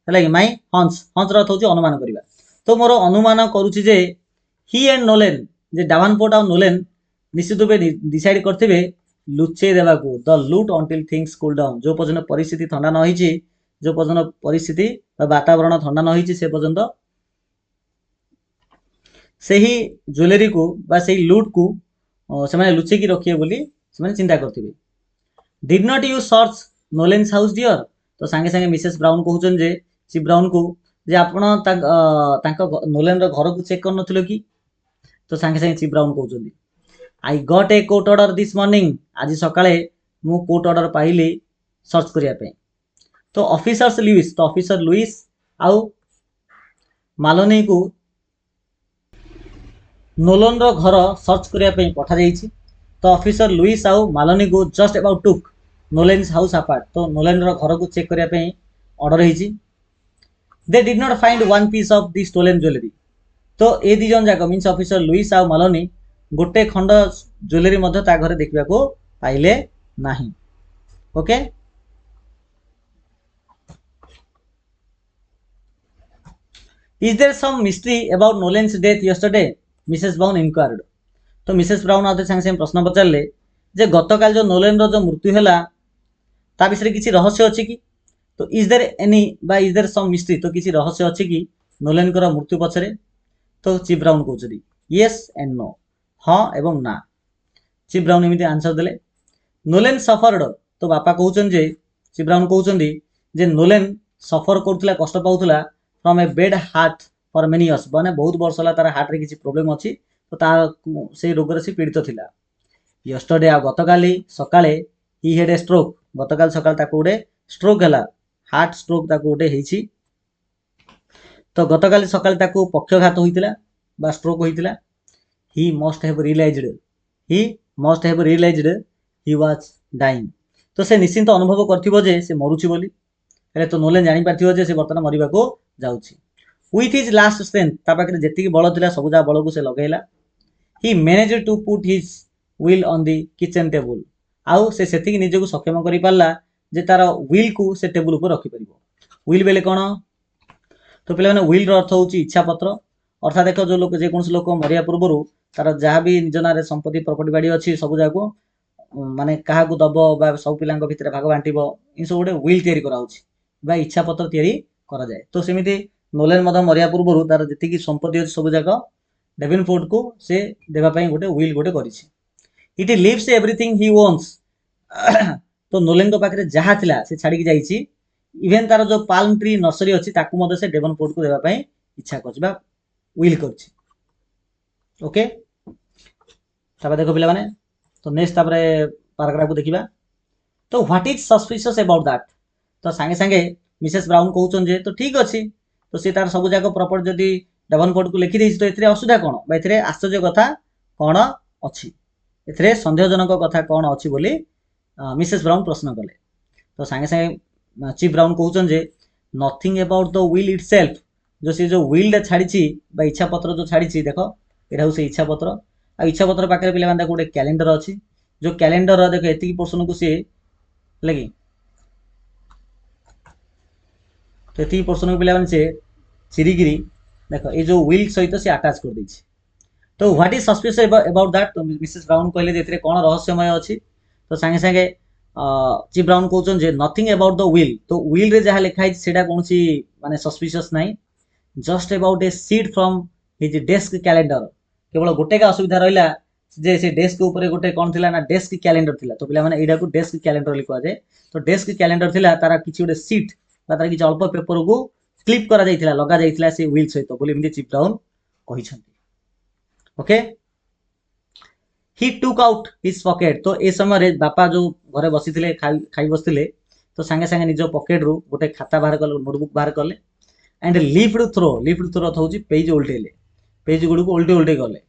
हला कि माय हंस हंस रो होची अनुमान करिबा तो मोर अनुमान करूची जे ही एंड नोलेन जे Davenport आ नोलेन निश्चित रूपे डिसाइड करथिबे लुचे देबा को द लूट अंटिल थिंग्स कूल डाउन जो पर्यंत परिस्थिति ठंडा न होईची जो पर्यंत परिस्थिति वातावरण ठंडा न होईची से पर्यंत सेही ज्वेलरी को बा सेही लूट को से माने लुचे की रखिए बोली से माने चिंता करथिबे did not you search Nolen's house dear तो संगे संगे मिसेस ब्राउन कहउछन जे चीफ ब्राउन को जे आपण तांका नोलेन रो घर को चेक कर नथिलो की तो संगे संगे चीफ ब्राउन कहउछन I got a court order this morning आज सकाळे मु कोर्ट ऑर्डर पाइली सर्च करिया पे तो ऑफिसर लुइस आउ मालोनी को नोलन रो घर सर्च करिया पे पठा जाईची तो ऑफिसर लुइस आउ मालोनी को just about took Nolen's house apart तो नोलन रो घर को चेक करिया पे ऑर्डर हेची they did not find one piece of the stolen jewellery तो ए दी जन जाक मींस ऑफिसर लुइस आउ मालोनी गोटे खंड ज्वेलरी मध्य ता घरे देखिबा को पाइले नाही okay is there some mystery about Nolen's death yesterday Mrs Brown inquired तो मिसेस ब्राउन आते संगे संगे प्रश्न पचारले जे गतकाल जो नोलेन रो जो मृत्यु हैला ता विषय किछि रहस्य अछि कि तो इज देयर एनी बा इज देयर सम मिस्ट्री तो किछि रहस्य अछि कि नोलेन कर मृत्यु पछरे तो चीफ ब्राउन कहउछरी यस एंड नो हां एवं ना चीफ ब्राउन एमिति आंसर देले नोलेन सफर्ड तो बापा कहउछन जे चीफ ब्राउन कहउछन जे नोलेन सफर करथला कष्ट पाउथला from a bad heart for many years माने बहुत वर्ष होला तार हार्ट रे किछि प्रॉब्लम अछि तो ता से रोग रे से पीड़ित थिला यस्टरडे आ गतकाली सकाळे ही हेड ए स्ट्रोक गतकाल सकाळ ताको उडे स्ट्रोक हला हार्ट स्ट्रोक ताको उडे हेछि तो गतकाली सकाळ ताको पक्षघात होइतिला बा stroke होइतिला he must have realized he was dying तो से निश्चिंत अनुभव करथिबो जे से मरुछि बोली हेले तो नोलेन जानि पारथिबो जे से वर्तमान मरिबा को जाउछि with his last strength ता पाखरे जेतिकी बळ थिला सब जा बळ को से लगेला he managed to put his will on the kitchen table आउ से सेतिकी निजे को सक्षम करि पारला जे तार will को से टेबल ऊपर रखि परिबो will बेले कोन तो पिला माने will रो अर्थ होछि इच्छा पत्र अर्थात देख जो लोक जेको लोक मरिया पूर्व तार जहाँ भी निज ना संपत्ति प्रॉपर्टी बाड़ी अच्छी सब जाक माने क्या दब बा सब पिला भितर भाग बांटब इन सब गोटे विल तैयारी करा इच्छा पत्र तैयारी करा जाए। तो सेमिति नोलेन मरिया पूर्व तार जी संपत्ति अच्छी सब जाक डेवनपोर्ट को से देवाई गोटे विल गोटे करिछि। It leaves everything he owns तो नोलेन पाखे जहाँ थिला से छाड़ी जाइछि इवेन तार जो पाल्म ट्री नर्सरी अच्छी ताकू मध्य से डेवनपोर्ट को देवाई इच्छा कर विल कर ओके। देखो पिला माने तो नेक्स्ट पैराग्राफ को देखिबा। तो what is suspicious about that तो सांगे सांगे मिसेस ब्राउन कहउछन जे तो ठीक अछि तो से तार सब जाक प्रॉपर्टी जदी डेवनपोर्ट को लिखि देछि तो एथरे असुविधा कोन बा एथरे आश्चर्य कथा कोन अछि एथरे संदेहजनक कथा कोन अछि बोली मिसेस ब्राउन प्रश्न कले। तो सांगे सांगे चीफ ब्राउन कहउछन जे nothing about the will itself जो से जो विल छाड़ी बा इच्छा पत्र जो छाड़ी देखो एटा हो से इच्छा पत्र आ इच्छा पत्र पाखे पिला माने गोटे कैलेंडर अच्छी जो कैलेंडर देख एति पोर्शन को सी लगी तो ये पोर्शन को पिला माने से चिरिगिरी देखो ये जो विल सहित से अटैच कर देछि। तो what is suspicious about that तो मिसेस ब्राउन कहले जे कोन रहस्यमय अछि तो सांगे सांगे चीफ ब्राउन कहउछन जे नथिंग अबाउट द विल तो विल रे जहा लिखा है सेटा कोनसी माने सस्पिशियस नाही just about a sheet from his desk calendar केवल गोटे का असुविधा रहिला जे से डेस्क ऊपर गोटे कोन थिला ना डेस्क कैलेंडर थिला तो पिला माने एडा को डेस्क कैलेंडर लिखवा जाए तो डेस्क कैलेंडर थिला तारा किछि गोटे सीट बा तारा किछि अल्प पेपर को क्लिप करा जाइथिला लगा जाइथिला से विल सहित बोली इमति चीफ ब्राउन कहिसंती ओके। ही टुक आउट हिज पॉकेट तो ए समय रे बापा जो घरे बसिथिले खाई बसिथिले तो संगे संगे निजो पॉकेट रू गोटे खाता बाहर कले नोटबुक बाहर कले एंड लिफ्ट थ्रो होउची पेज उल्टेले पेज गुड को उल्टे उल्टे गले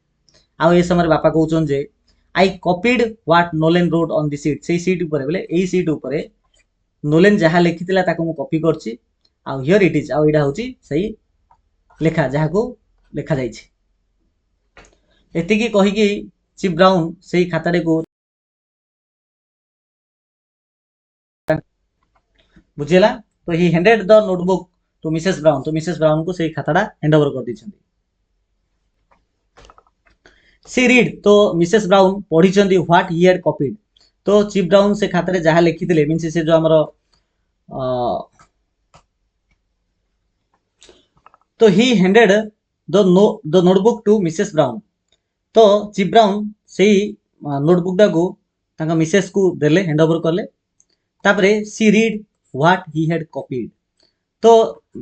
आउ ए समय बापा कहउछन जे I copied what Nolen wrote on the sheet से सीट ऊपर बोले एई सीट ऊपर नोलेन जहा लिखितिला ताको मु कॉपी करछि आउ हियर इट इज आउ एडा होउची सही लेखा जहा को लेखा जाइछि एति की कहि कि चीफ ब्राउन सही खातारे को बुझिला तो he handed the notebook to Mrs Brown तो मिसेस ब्राउन को सही खाताडा हैंड ओवर कर दिछंती। सी रीड तो मिसेस ब्राउन पढ़ी व्हाट ही हैड कॉपीड तो चीफ ब्राउन से खातारे जहा लिखिथिले मींस से जो हमर तो he handed the notebook to Mrs Brown तो चीफ ब्राउन सही नोटबुक टा को ताका मिसेस को देले हैंड ओवर करले तापरे see read what he had copied तो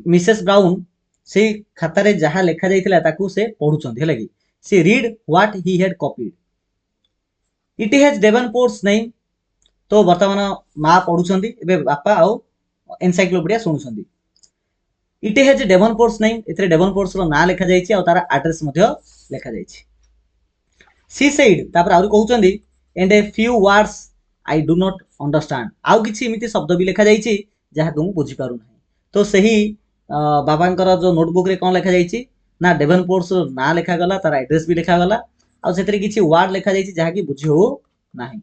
मिसेस ब्राउन से खातारे जहा लिखा जाइथिला ताकू से पढुचंती हेला कि she read what he had copied it has Davenport's name तो वर्तमान माँ पढुचंती एबे बापा आउ एनसाइक्लोपीडिया सुनुचंती इट हैज डेवनपोर्ट्स नेम एथरे डेवनपोर्ट्स रो ना लिखा जाइछि आ तारा एड्रेस मध्ये लिखा जाइछि। सी सेड तापर आउरी कहउचंदी and a few words I do not understand आउ किछि इमिति शब्द भी लिखा जाइछि जहा को बुझी पारु नाही तो सही बाबांकर जो नोटबुक रे कोन लिखा जाइछि ना डेवनपोर्ट्स ना लिखा गला तार एड्रेस भी लिखा गला आ सेतरे किछि वर्ड लिखा जाइछि जहा कि बुझी हो नाही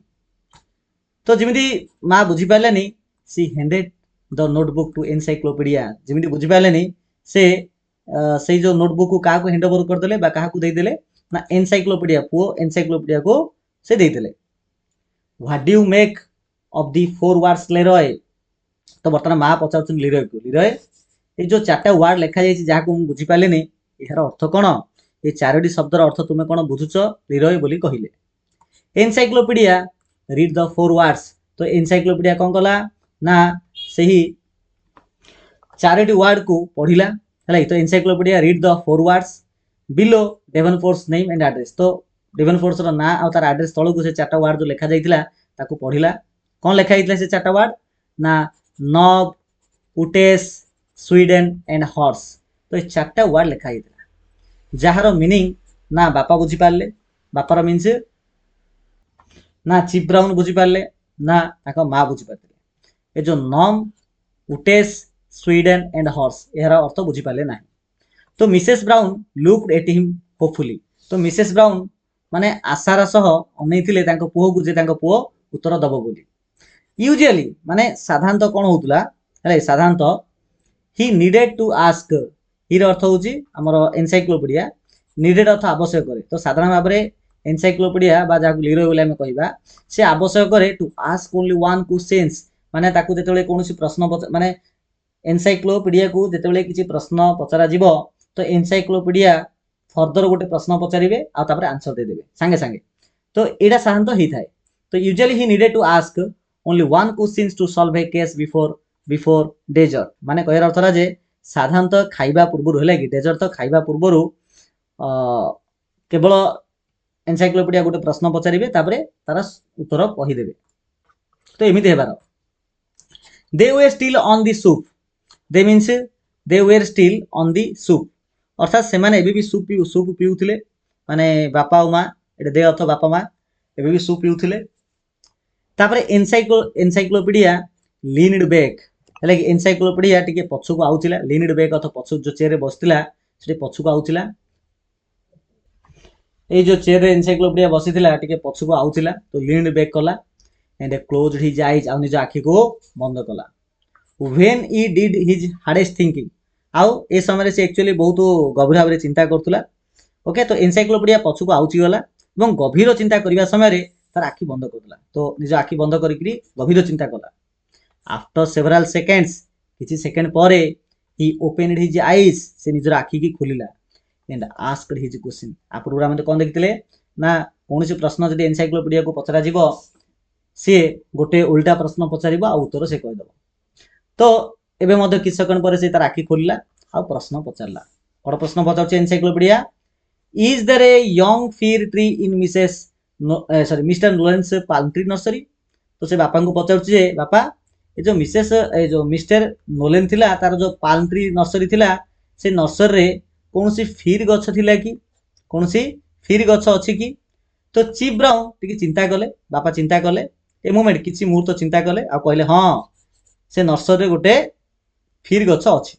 तो जिमिति माँ बुझी पालेनी she handed the notebook to Encyclopedia जिमिति बुझी पालेनी से जो नोटबुक को काहा को हैंड ओवर कर देले बा काहा को दे देले ना एनसाइक्लोपीडिया को एनसाइक्लोपीडिया को से दे देले। What do you make of the four words Leroy तो बर्तमान माँ पचारुछन लिरॉय को लिरॉय ए जो चारटा वर्ड लिखा जाइछि जहा को बुझी पालेनी एहार अर्थ कोन ए चारोटी शब्दर अर्थ तुमे कोन बुझुछ लिरॉय बोली कहिले। Encyclopedia read the four words तो एनसाइक्लोपीडिया कोन कला ना सही चारोटी वर्ड को पढ़िला हला तो Encyclopedia read the four words below Davenport's name and address तो डेवनपोर्ट्स रो ना आ तार एड्रेस तळो को से चारटा वर्ड जो लिखा जाइतिला ताको पढ़िला कोन लिखा जाइतिला से चारटा वर्ड ना नॉब उटेस स्वीडन एंड हॉर्स तो ये चारटा वर्ड लिखा जाइतिला जहार मीनिंग ना बापा बुझी पारले बापार मीन्स ना चीफ ब्राउन बुझी पारले ना ताको माँ बुझी पारले ए जो नॉम उटेस स्वीडन एंड हॉर्स यार अर्थ बुझी पारले नाही तो Mrs Brown looked at him hopefully तो मिसेस ब्राउन माने आशार सह अनैथिले तांको पुओ को जे तांको पुओ उत्तर दबो बोली यूजुअली माने साधारणतः कोन होतुला हले साधारणतः ही नीडेड टू आस्क हि अर्थ होची हमर एनसाइक्लोपीडिया नीडेड अर्थ आवश्यक करे तो साधारण भाव में एनसाइक्लोपीडिया बा जाकु लीरो बोले हम कहबा से आवश्यक करे to ask only one questions माने ताकू जेतेबेले कोनोसी प्रश्न माने एनसाइक्लोपीडिया को जेतेबेले किछि प्रश्न पचरा जिवो तो एनसाइक्लोपीडिया फर्दर गोटे प्रश्न पचारिबे आ तापर आंसर दे देबे संगे संगे तो एडा साधारणतः ही थाए तो usually he needed to ask only one question to solve a case before dessert माने कहर अर्थ रा जे साधारणतः खाइबा पूर्व है कि डेजर्ट तो खाइबा पूर्व केवल एनसाइक्लोपीडिया गोटे प्रश्न पचारिबे तापर तार उत्तर कहीदेवे तो एमिति हेबार they way still on the soup they means they were still on the soup अर्थात से माने एबी भी सूप पिउथिले माने बापा और माँ एटा दे अर्थ बापा माँ एबी भी सूप पिउथिले तापर एनसाइक्लोपीडिया लीनड बैक है कि एनसाइक्लोपीडिया टिके पछकु आउथिला लीनड बैक अर्थ पछकु जो चेयर रे बसतिला सेठी पछकु आउथिला ए जो चेयर रे एनसाइक्लोपीडिया बसिथिला टिके पछकु आउथिला तो लीनड बैक कला एंड क्लोज्ड हिज आईज आ निज आखि को बंद कला when he did his hardest thinking आउ ए समय से एक्चुअली बहुत गभीर भाव में चिंता करथुला ओके तो एनसाइक्लोपीडिया पछकु आउची गला एवं गभीर चिंता करबा समय रे तार आखि बंद करथुला तो निज आखि बंद करिकरी गभीर चिंता कला आफ्टर सेवराल सेकेंड्स किछि सेकेंड परे ही ओपनड हिज आईज से निज आखि की खोलिला एंड आस्क्ड हिज क्वेश्चन आपुर हम कोन देखितले ना कोनोसी प्रश्न जदि एनसाइक्लोपीडिया को पचरा जिवो से गोटे उल्टा प्रश्न पचारिबो आ उत्तर से कहि दबो तो एबे मध्य किछ सेकंड पर से तार आखि खोलिला आ प्रश्न पचारला और प्रश्न पचारछ Encyclopedia is there a young fir tree in Mr Nolen's palm tree nursery तो से बापा को पचारछ जे बापा ए जो मिस्टर नोलेन थिला तार जो पाल्म ट्री नर्सरी थिला से नर्सरी रे कोनोसी फिर गछ थिला कि कोनोसी फिर गछ अछि कि तो चीफ ब्राउन टिके चिंता कले बापा चिंता कले ए मोमेंट किछि मुहूर्त चिंता कले आ कहले हां से नर्सरी रे गोटे फिर गछ अछि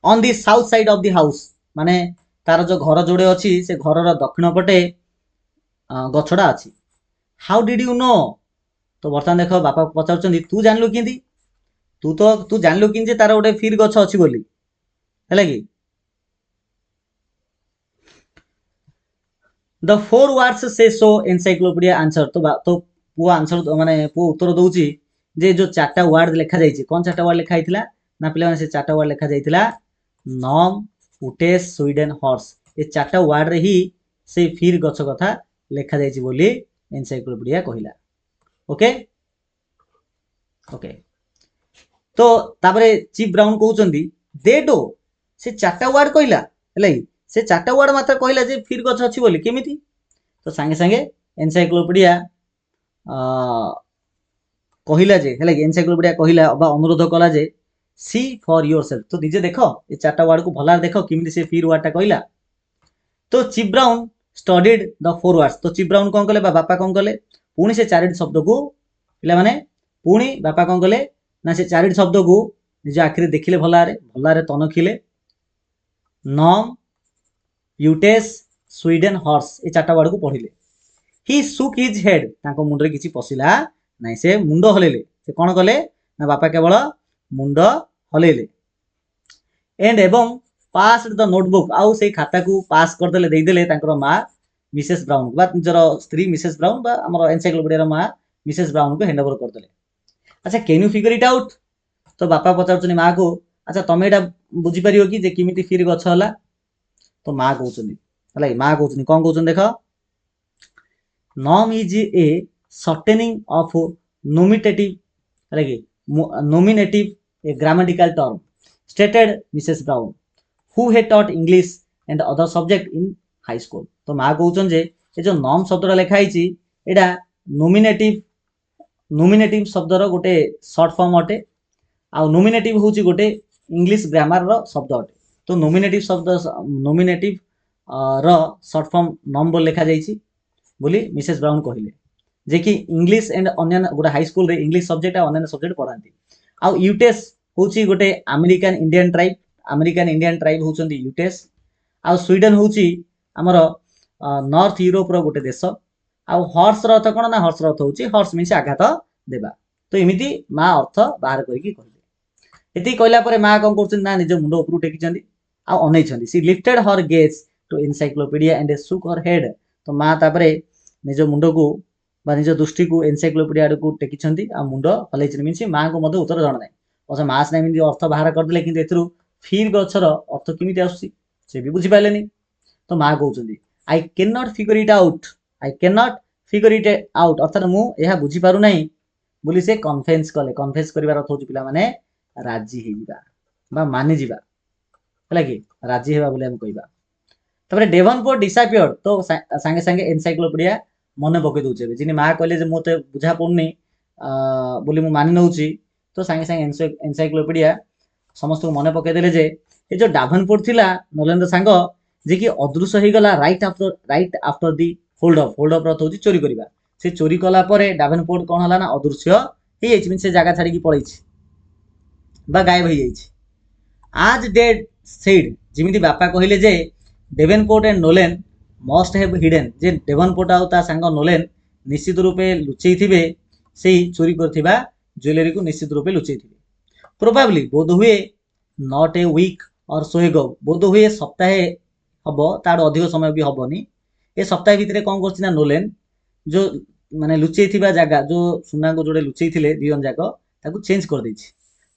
on the south side of the house माने तार जो घर जोड़े अछि से घर रो दक्षिण पटे गछडा अछि हाउ डिड यू नो तो बर्तमान देख बापा पचारुछन्ती तू जानलु किंदी तू जानलु किंदी जे तार गोटे फिर गछ अछि बोली हैला कि द फोर वर्ड्स से सो एनसाइक्लोपीडिया आंसर तो पु आंसर माने पु उत्तर दउची जे जो चारटा वर्ड लिखा जाइछि कोन चारटा वर्ड लिखा आइथिला ना पिला से चारटा वर्ड लिखा जाइथिला नॉम उटेस स्वीडन हॉर्स ए चारटा वर्ड रे ही से फिर गछ कथा लिखा जाइछि बोली एनसाइक्लोपीडिया कहिला ओके ओके तो तापरे चीफ ब्राउन कहउचंदी दे डो से चारटा वर्ड कहिला हैला से चारटा वर्ड मात्र कहिला जे फिर गछ अछि बोली केमिति तो संगे संगे एनसाइक्लोपीडिया कहिला जे हैला एनसाइक्लोपीडिया कहिला बा अनुरोध कला जे सी फॉर योरसेल्फ तो निजे देखो ए चारटा वर्ड को भलार देखो केमिति से फिर वर्ड टा कहिला तो chief brown studied the four words तो चीफ ब्राउन कोन कले बा बापा कोन कले पुणी से चारिट शब्द को पिला माने पुणी बापा कोन कले ना से चारिट शब्द को निज आखिरे देखिले भलारे तनखिले नॉम यूटेस स्वीडन हॉर्स ए चारटा वर्ड को पढ़िले ही सुक हिज हेड तांको मुंडरे किछि पसिला नाइ से मुंड हलेले से कोन कले ना बापा केवल मुंड हलेले एंड एवं पास द नोटबुक आउ से खाता को पास कर देले देई देले तांकर मां मिसेस ब्राउन बा निजर स्त्री मिसेस ब्राउन बा हमर एनसाइक्लोपीडिया मां मिसेस ब्राउन को हैंड ओवर कर देले अच्छा can you figure it out तो बापा पचारुचनी मां को अच्छा तमे एटा बुझी परियो कि जे किमिति फिर गछ हला तो मां कहउचनी हला मां कहउचनी कोन कहउचन देखो nom is a shortening of nominative हला कि nominative a grammatical term stated Mrs Brown who had taught English and other subject in high school तो मां कहउचन जे ए जो नॉम शब्दटा लेखा आइछि एडा नोमिनेटिव शब्दर गोटे शॉर्ट फॉर्म अटे आ नोमिनेटिव होची गोटे इंग्लिश ग्रामर रो शब्द अटे तो नोमिनेटिव शब्द नोमिनेटिव रो शॉर्ट फॉर्म नॉम बोल लेखा जाइछि बोली मिसेस ब्राउन कहिले जे कि इंग्लिश एंड अन्य गोटे हाई स्कूल रे इंग्लिश सब्जेक्ट आ अन्य सब्जेक्ट पढ़ांती आ यूटेस होची गोटे अमेरिकन इंडियन ट्राइब होचंदी यूटेस आ स्वीडन होची हमर नॉर्थ यूरोप रो गोटे देश आ हॉर्स रो अर्थ कोन ना हॉर्स रो अर्थ होची हॉर्स मीन्स आघात देबा तो एमिति मा अर्थ बाहर करिकि कहिले ଏତିକି କହିଲା ପରେ ମା କଣ କରୁଛନ୍ତି ନା ନିଜ ମୁଣ୍ଡ ଉପରୁ ଟେକିଛନ୍ତି ଆଉ ଅନେଇଛନ୍ତି। She lifted her gaze to Encyclopedia and shook her head. ତ ମା ତାପରେ ନିଜ ମୁଣ୍ଡକୁ ବା ନିଜ ଦୃଷ୍ଟିକୁ ଏନସାଇକ୍ଲୋପିଡ଼ିଆ ଆଡ଼କୁ ଟେକିଛନ୍ତି ଆଉ ମୁଣ୍ଡ ହଲେଇଛନ୍ତି। ମିନ୍ସ ମାଙ୍କୁ ମଧ୍ୟ ଉତ୍ତର ଜଣା ନାହିଁ। ଅବଶ୍ୟ ମା ସିନା ଏମିତି ଅର୍ଥ ବାହାର କରିଦେଲେ, କିନ୍ତୁ ଏଥିରୁ ଫିର୍ ଗଛର ଅର୍ଥ କେମିତି ଆସୁଛି ସେ ବି ବୁଝିପାରିଲେନି। ତ ମା କହୁଛନ୍ତି I can not figure it out, I can not figure it out, ଅର୍ଥାତ୍ ମୁଁ ଏହା ବୁଝିପାରୁନାହିଁ ବୋଲି ସେ କନଫେନ୍ସ କଲେ। କନଫେନ୍ସ କରିବାର ଅର୍ଥ ହେଉଛି ପିଲାମାନେ ରାଜି ହେଇଯିବା ବା ମାନିଯିବା, ହେଲା କି ରାଜି ହେବା ବୋଲି ଆମେ କହିବା। ତାପରେ ଡେଭନପୋର୍ଟ ଡିସାପିୟର୍ଡ, ତ ସାଙ୍ଗେ ସାଙ୍ଗେ ଏନସାଇକ୍ଲୋପିଡ଼ିଆ ମନେ ପକେଇ ଦଉଛି। ଏବେ ଯେମିତି ମା କହିଲେ ଯେ ମୋତେ ବୁଝା ପଡୁନି ବୋଲି ମୁଁ ମାନି ନେଉଛି, ତ ସାଙ୍ଗେ ସାଙ୍ଗେ ଏନସାଇକ୍ଲୋପିଡ଼ିଆ ସମସ୍ତଙ୍କୁ ମନେ ପକେଇଦେଲେ ଯେ ଏ ଯୋଉ ଡାଭନପୋର୍ଟ ଥିଲା ନୋଲେନର ସାଙ୍ଗ, ଯିଏକି ଅଦୃଶ୍ୟ ହେଇଗଲା right after the hold of. Hold of ଅର୍ଥ ହେଉଛି ଚୋରି କରିବା। ସେ ଚୋରି କଲା ପରେ ଡାଭନପୋର୍ଟ କଣ ହେଲା ନା ଅଦୃଶ୍ୟ ହେଇଯାଇଛି, ସେ ଜାଗା ଛାଡ଼ିକି ପଳେଇଛି ବା ଗାୟବ ହେଇଯାଇଛି। ଆଜ୍ ଡେଡ୍ ସେଡ୍, ଯେମିତି ବାପା କହିଲେ ଯେ Davenport and ନୋଲେନ must have hidden, ଯେ ଡେଭନପୋର୍ଟ ଆଉ ତା ସାଙ୍ଗ ନୋଲେନ ନିଶ୍ଚିତ ରୂପେ ଲୁଚେଇଥିବେ ସେଇ ଚୋରି କରିଥିବା ଜୁଏଲାରୀକୁ, ନିଶ୍ଚିତ ରୂପେ ଲୁଚେଇଥିବେ। ପ୍ରୋବାବଲି, ବୋଧ ହୁଏ, not a week or so ago, ବୋଧ ହୁଏ ସପ୍ତାହେ ହବ, ତାଠୁ ଅଧିକ ସମୟ ବି ହବନି। ଏ ସପ୍ତାହେ ଭିତରେ କଣ କରୁଛି ନା ନୋଲେନ ଯୋଉ ମାନେ ଲୁଚେଇଥିବା ଜାଗା, ଯୋଉ ସୁନାକୁ ଯୋଉଟେ ଲୁଚେଇଥିଲେ ଦି ଜଣ ଯାକ, ତାକୁ ଚେଞ୍ଜ କରିଦେଇଛି।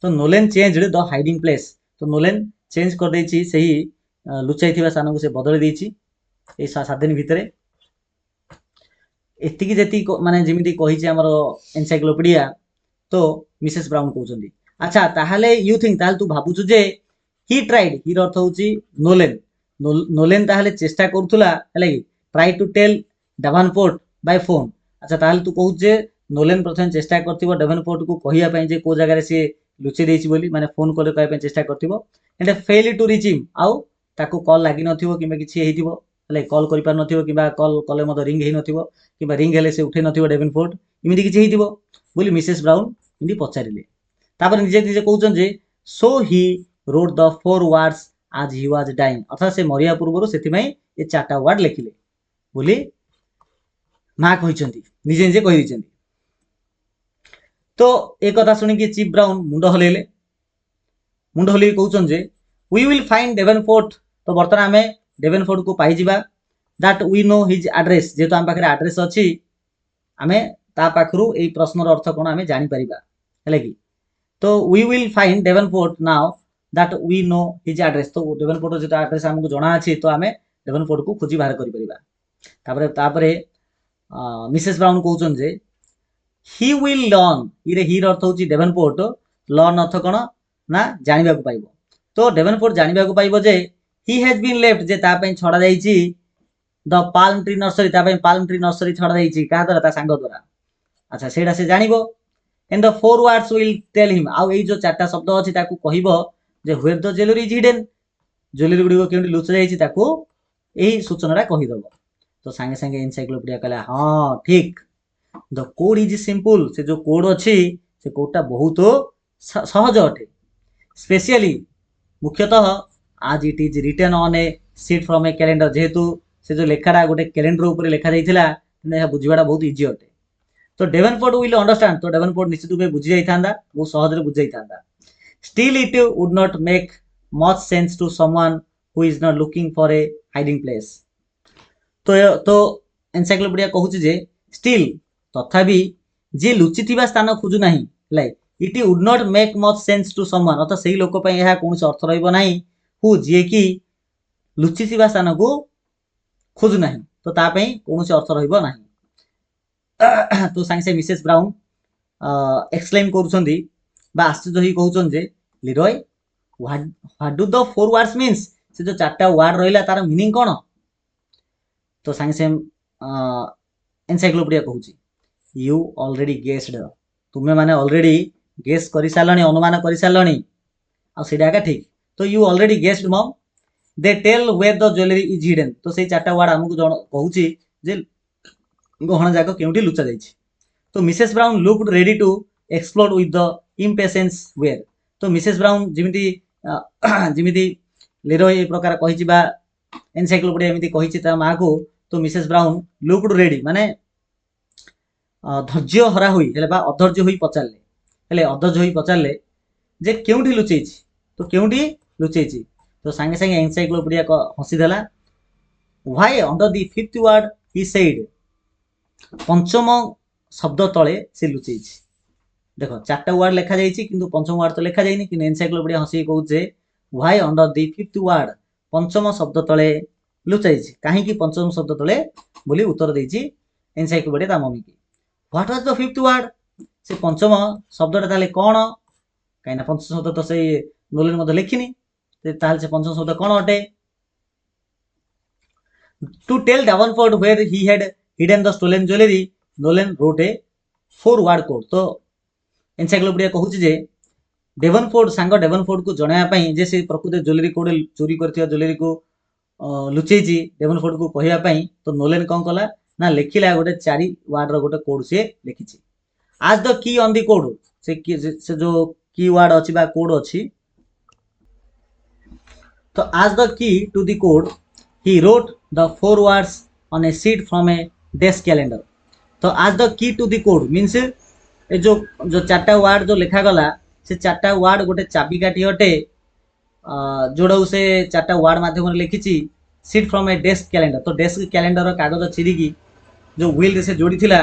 ତ ନୋଲେନ ଚେଞ୍ଜଡ ଦ ହାଇଡିଂ ପ୍ଲେସ୍, ତ ନୋଲେନ ଚେଞ୍ଜ କରିଦେଇଛି ସେହି ଲୁଚାଇଥିବା ସ୍ଥାନକୁ ସେ ବଦଳି ଦେଇଛି ଏଇ 7 ଦିନ ଭିତରେ। ଏତିକି ଯେତିକି ମାନେ ଯେମିତି କହିଛି ଆମର ଏନସାଇକ୍ଲୋପିଡ଼ିଆ। ତ ମିସେସ୍ ବ୍ରାଉନ କହୁଛନ୍ତି ଆଚ୍ଛା ତାହେଲେ ୟୁ ଥିଙ୍କ, ତାହେଲେ ତୁ ଭାବୁଛୁ ଯେ ହି ଟ୍ରାଇଡ୍, ହିର ଅର୍ଥ ହେଉଛି ନୋଲେନ, ନୋଲେନ ତାହେଲେ ଚେଷ୍ଟା କରୁଥିଲା, ହେଲା କି try to tell Davenport by phone. ଆଚ୍ଛା ତାହେଲେ ତୁ କହୁଛୁ ଯେ ନୋଲେନ ପ୍ରଥମେ ଚେଷ୍ଟା କରିଥିବ ଡେଭନପୋର୍ଟକୁ କହିବା ପାଇଁ ଯେ କୋଉ ଜାଗାରେ ସିଏ ଲୁଚେଇ ଦେଇଛି ବୋଲି, ମାନେ ଫୋନ୍ କଲେ କହିବା ପାଇଁ ଚେଷ୍ଟା କରିଥିବ। ଏଣ୍ଡ ଫେଲ୍ ଟୁ ରିଚ୍ ହିମ୍, ଆଉ ତାକୁ କଲ୍ ଲାଗିନଥିବ କିମ୍ବା କିଛି ହେଇଥିବ, ହେଲେ କଲ୍ କରିପାରୁନଥିବ କିମ୍ବା କଲ୍ କଲେ ମଧ୍ୟ ରିଙ୍ଗ ହେଇନଥିବ କିମ୍ବା ରିଙ୍ଗ ହେଲେ ସେ ଉଠେଇ ନଥିବ ଡେଭନପୋର୍ଟ, ଏମିତି କିଛି ହେଇଥିବ ବୋଲି ମିସେସ୍ ବ୍ରାଉନ ଏମିତି ପଚାରିଲେ। ତାପରେ ନିଜେ ନିଜେ କହୁଛନ୍ତି ଯେ so he wrote the 4 words as he was dying, ଅର୍ଥାତ୍ ସେ ମରିବା ପୂର୍ବରୁ ସେଥିପାଇଁ ଏ 4ଟା ୱାର୍ଡ ଲେଖିଲେ ବୋଲି ମା କହିଛନ୍ତି, ନିଜେ ନିଜେ କହିଦେଇଛନ୍ତି। ତ ଏ କଥା ଶୁଣିକି ଚିଫ୍ ବ୍ରାଉନ ମୁଣ୍ଡ ହଲେଇଲେ, ମୁଣ୍ଡ ହଲେଇକି କହୁଛନ୍ତି ଯେ वी विल फाइंड डेभनपोर्ट, तो बर्तमान आम डेभनपोर्ट को पाइबा, that we know his address, जेहेतु आम पाखे एड्रेस अच्छी आम ता पाखरु ए प्रश्नर अर्थ कौन आम जापर है कि। तो we will find Davenport now that we know his address, तो डेभनपोर्ट जो एड्रेस आमको जना अच्छी, तो आम डेभनपोर्ट को खोजी बाहर कर मिसेस ब्राउन कहते जे ही विल लर्न, ये हिर अर्थ हूँ डेभनपोर्ट, लर्न अर्थ कौन ना जानवा पाइब। तो डेभनपोर्ट जानवा पाइब जे ही हैज बीन लेफ्ट, जे तापाई छड़ा जाइछि द पाल्म ट्री नर्सरी, तापाई पाल्म ट्री नर्सरी छड़ा जाइछि का द्वारा, ता सांग द्वारा। अच्छा सेटा से जानिबो। And the 4 words will tell him, आउ एई जो 4टा शब्द अछि ताकू कहिबो जे where the jewellery is hidden, jewellery गुडी को केउंटी लुचि जाइछि ताकू एई सूचनाटा कहि दबो। तो सांगे सांगे एनसाइक्लोपीडिया कहला हां ठीक, द कोड इज सिंपल, से जो कोड अछि से कोडटा बहुत सहज अटे। स्पेशली मुख्यतः आज it is written on a sheet from a calendar, जेहेतु से जो लेखाटा गोटे कैलेंडर ऊपर लिखा जाइथिला, यह बुझीबाटा बहुत इजी अटे। तो डेभनपोर्ट विल अंडरस्टैंड, तो डेभनपोर्ट निश्चित रूपे बुझी जाइथांदा, बहुत सहज रे बुझी जाइथांदा। Still it would not make much sense to someone who is not looking for a hiding place. तो एनसाइक्लोपीडिया कहूची जे स्टिल, तथापि जे लुचिथिबा स्थान खोजु नाही, like it would not make much sense to someone, अर्थात सेही लोक पई यह कोनोसी अर्थ रहइबो नाही, हु जे कि लुचिथिबा स्थान को खोजु नाही, तो ता पई कोनोसी अर्थ रहइबो नाही। तो सांगे से मिसेस ब्राउन एक्सप्लेन करूछंदी बा आश्चर्य होई कहउछन जे Leroy what do the 4 words means, से जो 4टा वर्ड रहिला तार मीनिंग कोन। तो सांगे से एनसाइक्लोपीडिया कहउची यू ऑलरेडी गेस्ड, तुमे माने ऑलरेडी गेस करि सारलणी, अनुमान करि सारलणी, आ सेडा का ठीक। तो you already guessed mum, they tell where the jewellery is hidden, तो से 4टा वर्ड हमकु कहउची जे गहना जाक केउंटी लुचा जाइछि। तो Mrs Brown looked ready to explode with the impatience where, तो मिसेस ब्राउन जिमिति जिमिति लेरोय ए प्रकार कहिछि बा एनसाइक्लोपीडिया एमिति कहिछि ता मा को, तो मिसेस ब्राउन लुक्ड रेडी माने धैर्य हरा हुई हेले बा अधैर्य हुई पचारले, हेले अधैर्य हुई पचारले जे केउठी लुचेइछि तो केउठी लुचेइछि तो सांगे सांगे एनसाइक्लोपीडिया हसी देला why under the fifth word he said पंचम शब्द तले से लुचेइछि देख चारटा वर्ड लिखा जाइछि किंतु पंचम वर्ड तो लिखा जाइनि कि एनसाइक्लोपीडिया हसी कहउछे why under the fifth word पंचम शब्द तले लुचाइछि काहे कि पंचम शब्द तले बोली उत्तर देइछि एनसाइक्लोपीडिया ता मम्मी की what was the fifth word से पंचम शब्दटा ताले कोन काहे ना पंचम शब्द तो से नोलेन मध्ये लिखिनी ताले से पंचम शब्द कोन अटे to tell Davenford where he had hidden the stolen jewellery Nolen wrote a 4 word code तो एनसाइक्लोपीडिया कहूछि जे डेवनफोर्ड सांग डेवनफोर्ड को जणाया पई जे से प्रकृत ज्वेलरी कोड चोरी करथिया ज्वेलरी को लुचेइछि डेवनफोर्ड को कहया पई तो नोलेन कोन कला ना लिखिला गोटे 4 वर्ड रो गोटे कोड से लिखिछि आज द की ऑन द कोड से जो कीवर्ड अछि बा कोड अछि तो आज the key to the code he wrote the 4 words on a sheet from a desk calendar तो आज the key to the code means a जो चारटा वर्ड जो लिखा गला से चारटा वर्ड गोटे चाबिकाठी अटे जोड़ा से चारटा वर्ड माध्यम लिखिछि sheet from a desk calendar तो डेस्क कैलेंडर कागज चिरिकी जो व्हील से जोड़ी थिला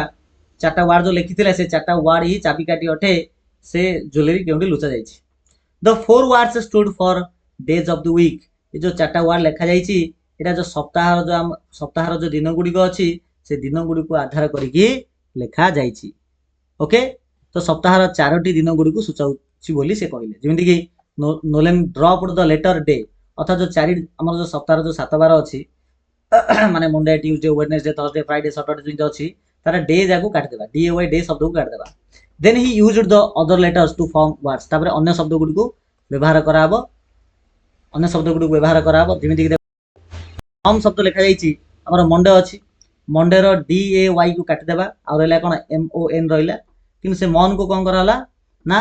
चारटा वर्ड जो लिखिथिला से चारटा वर्ड ही चाबिकाठी अटे से ज्वेलरी केउंडी लुचा जाइछि the 4 words stood for days of the week ये जो चारटा वर्ड लिखा जाइछि एटा जो सप्ताहर जो दिन गुडी को अछि से दिन गुडी को आधार करिकी लिखा जाइछि ओके तो सप्ताहर 4टी दिन गुडी को सूचाउछि बोली से कहले जेमिति कि नोलेन ड्रॉप्ड द लेटर डे अर्थात जो 4 हमर जो सप्ताहर जो 7 बार अछि माने Monday Tuesday Wednesday Thursday Friday Saturday जो अछि तारा डे जाको काट देबा डी ए वाई डे शब्द को काट देबा then he used the other letters to form words तापर अन्य शब्द गुडी को व्यवहार कराबो अन्य शब्द गुडी को व्यवहार कराबो जेमिति कि फॉर्म शब्द लिखा जाइछि हमर मंडे अछि मंडे रो डी ए वाई को काट देबा आ रहला कोन एम ओ एन रहला किन से मन को कोन कराला ना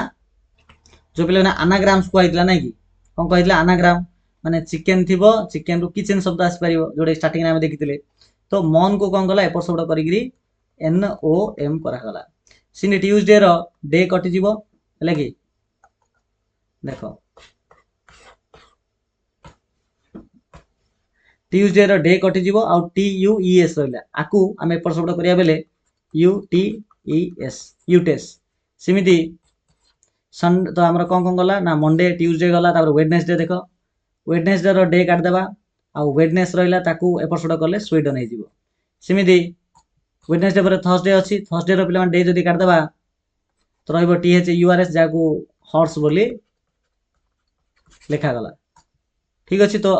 जो पिले ना एनाग्राम्स को आइतला नै कि कोन कहितला एनाग्राम माने चिकन थिबो चिकन रो किचन शब्द आस परिबो जोडे स्टार्टिंग रे हम देखिथिले तो मन को कोन गला एपर शब्द करिगिरी एन ओ एम करा गला सिन ट्यूसडे रो डे कटि जीवो हले कि देखो ट्यूसडे रो डे कटि जीवो आ टी यू ई एस रहला आकु हम एपर शब्द करिया बेले यू टी ई एस यूटेस सिमिति सन तो हमर कोन गला ना मंडे ट्यूसडे गला तापर वेडनेसडे देखो वेडनेसडे रो डे काट देबा आ वेडनेस रहला ताकू एपर शब्द करले स्वीडन हे जीवो सिमिति वेडनेसडे पर थर्सडे अछि थर्सडे रो पिला डे जदी काट देबा तो रहइबो T H U R S जाकू हॉर्स बोली लिखा गला ठीक अछि तो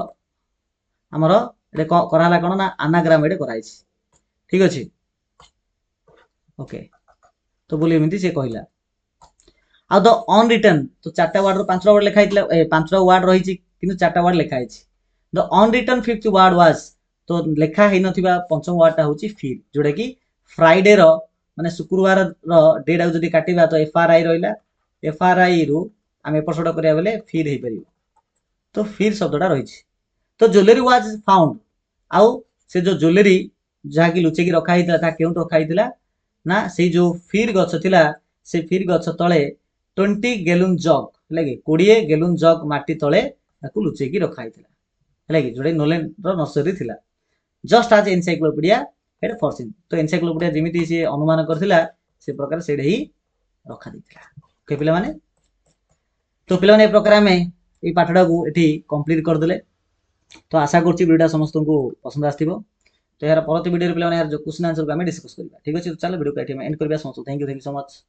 हमर एटे कराला कोन ना एनाग्राम एटे कराइछि ठीक अछि ओके तो बोली एमिति से कहला आ द अनरिटन तो चारटा वर्ड रो पांचटा वर्ड लिखा हितला पांचटा वर्ड रहिछि किंतु चारटा वर्ड लिखा हिछि the unwritten fifth word was तो लिखा हि नथिबा पंचम वर्डटा होछि फिर जोडा कि फ्राइडे रो माने शुक्रवार रो डेट आ जदी काटिबा तो एफ आर आई रहला एफ आर आई रु हम एपिसोड करिया बेले फिर हे परिबो तो फिर शब्दटा रहिछि तो ज्वेलरी वाज फाउंड आउ से जो ज्वेलरी जहा कि लुचे की रखा हितला ता केउट रखा हितला ना से जो फिर गछ थिला से फिर गछ तळे 20 गैलन जग लागे 20 गैलन जग माटी तळे ताकू लुचे की रखा हितला लागे जोडे नोलेन रो नर्सरी थिला जस्ट आज एनसाइक्लोपीडिया हेड फॉरसिन तो एनसाइक्लोपीडिया जेमिति से अनुमान करथिला से प्रकार सेडे ही रखा दिथिला के पिला माने तो पिला माने ए प्रकार में ए पाठडा को एठी कंप्लीट कर देले तो आशा करछि वीडियो समस्त को पसंद आस्थिबो तो यार परत वीडियो पिला माने यार जो क्वेश्चन आंसर को हम डिस्कस करबा ठीक अछि तो चलो वीडियो को एठी में एंड करबा समस्त थैंक यू सो मच।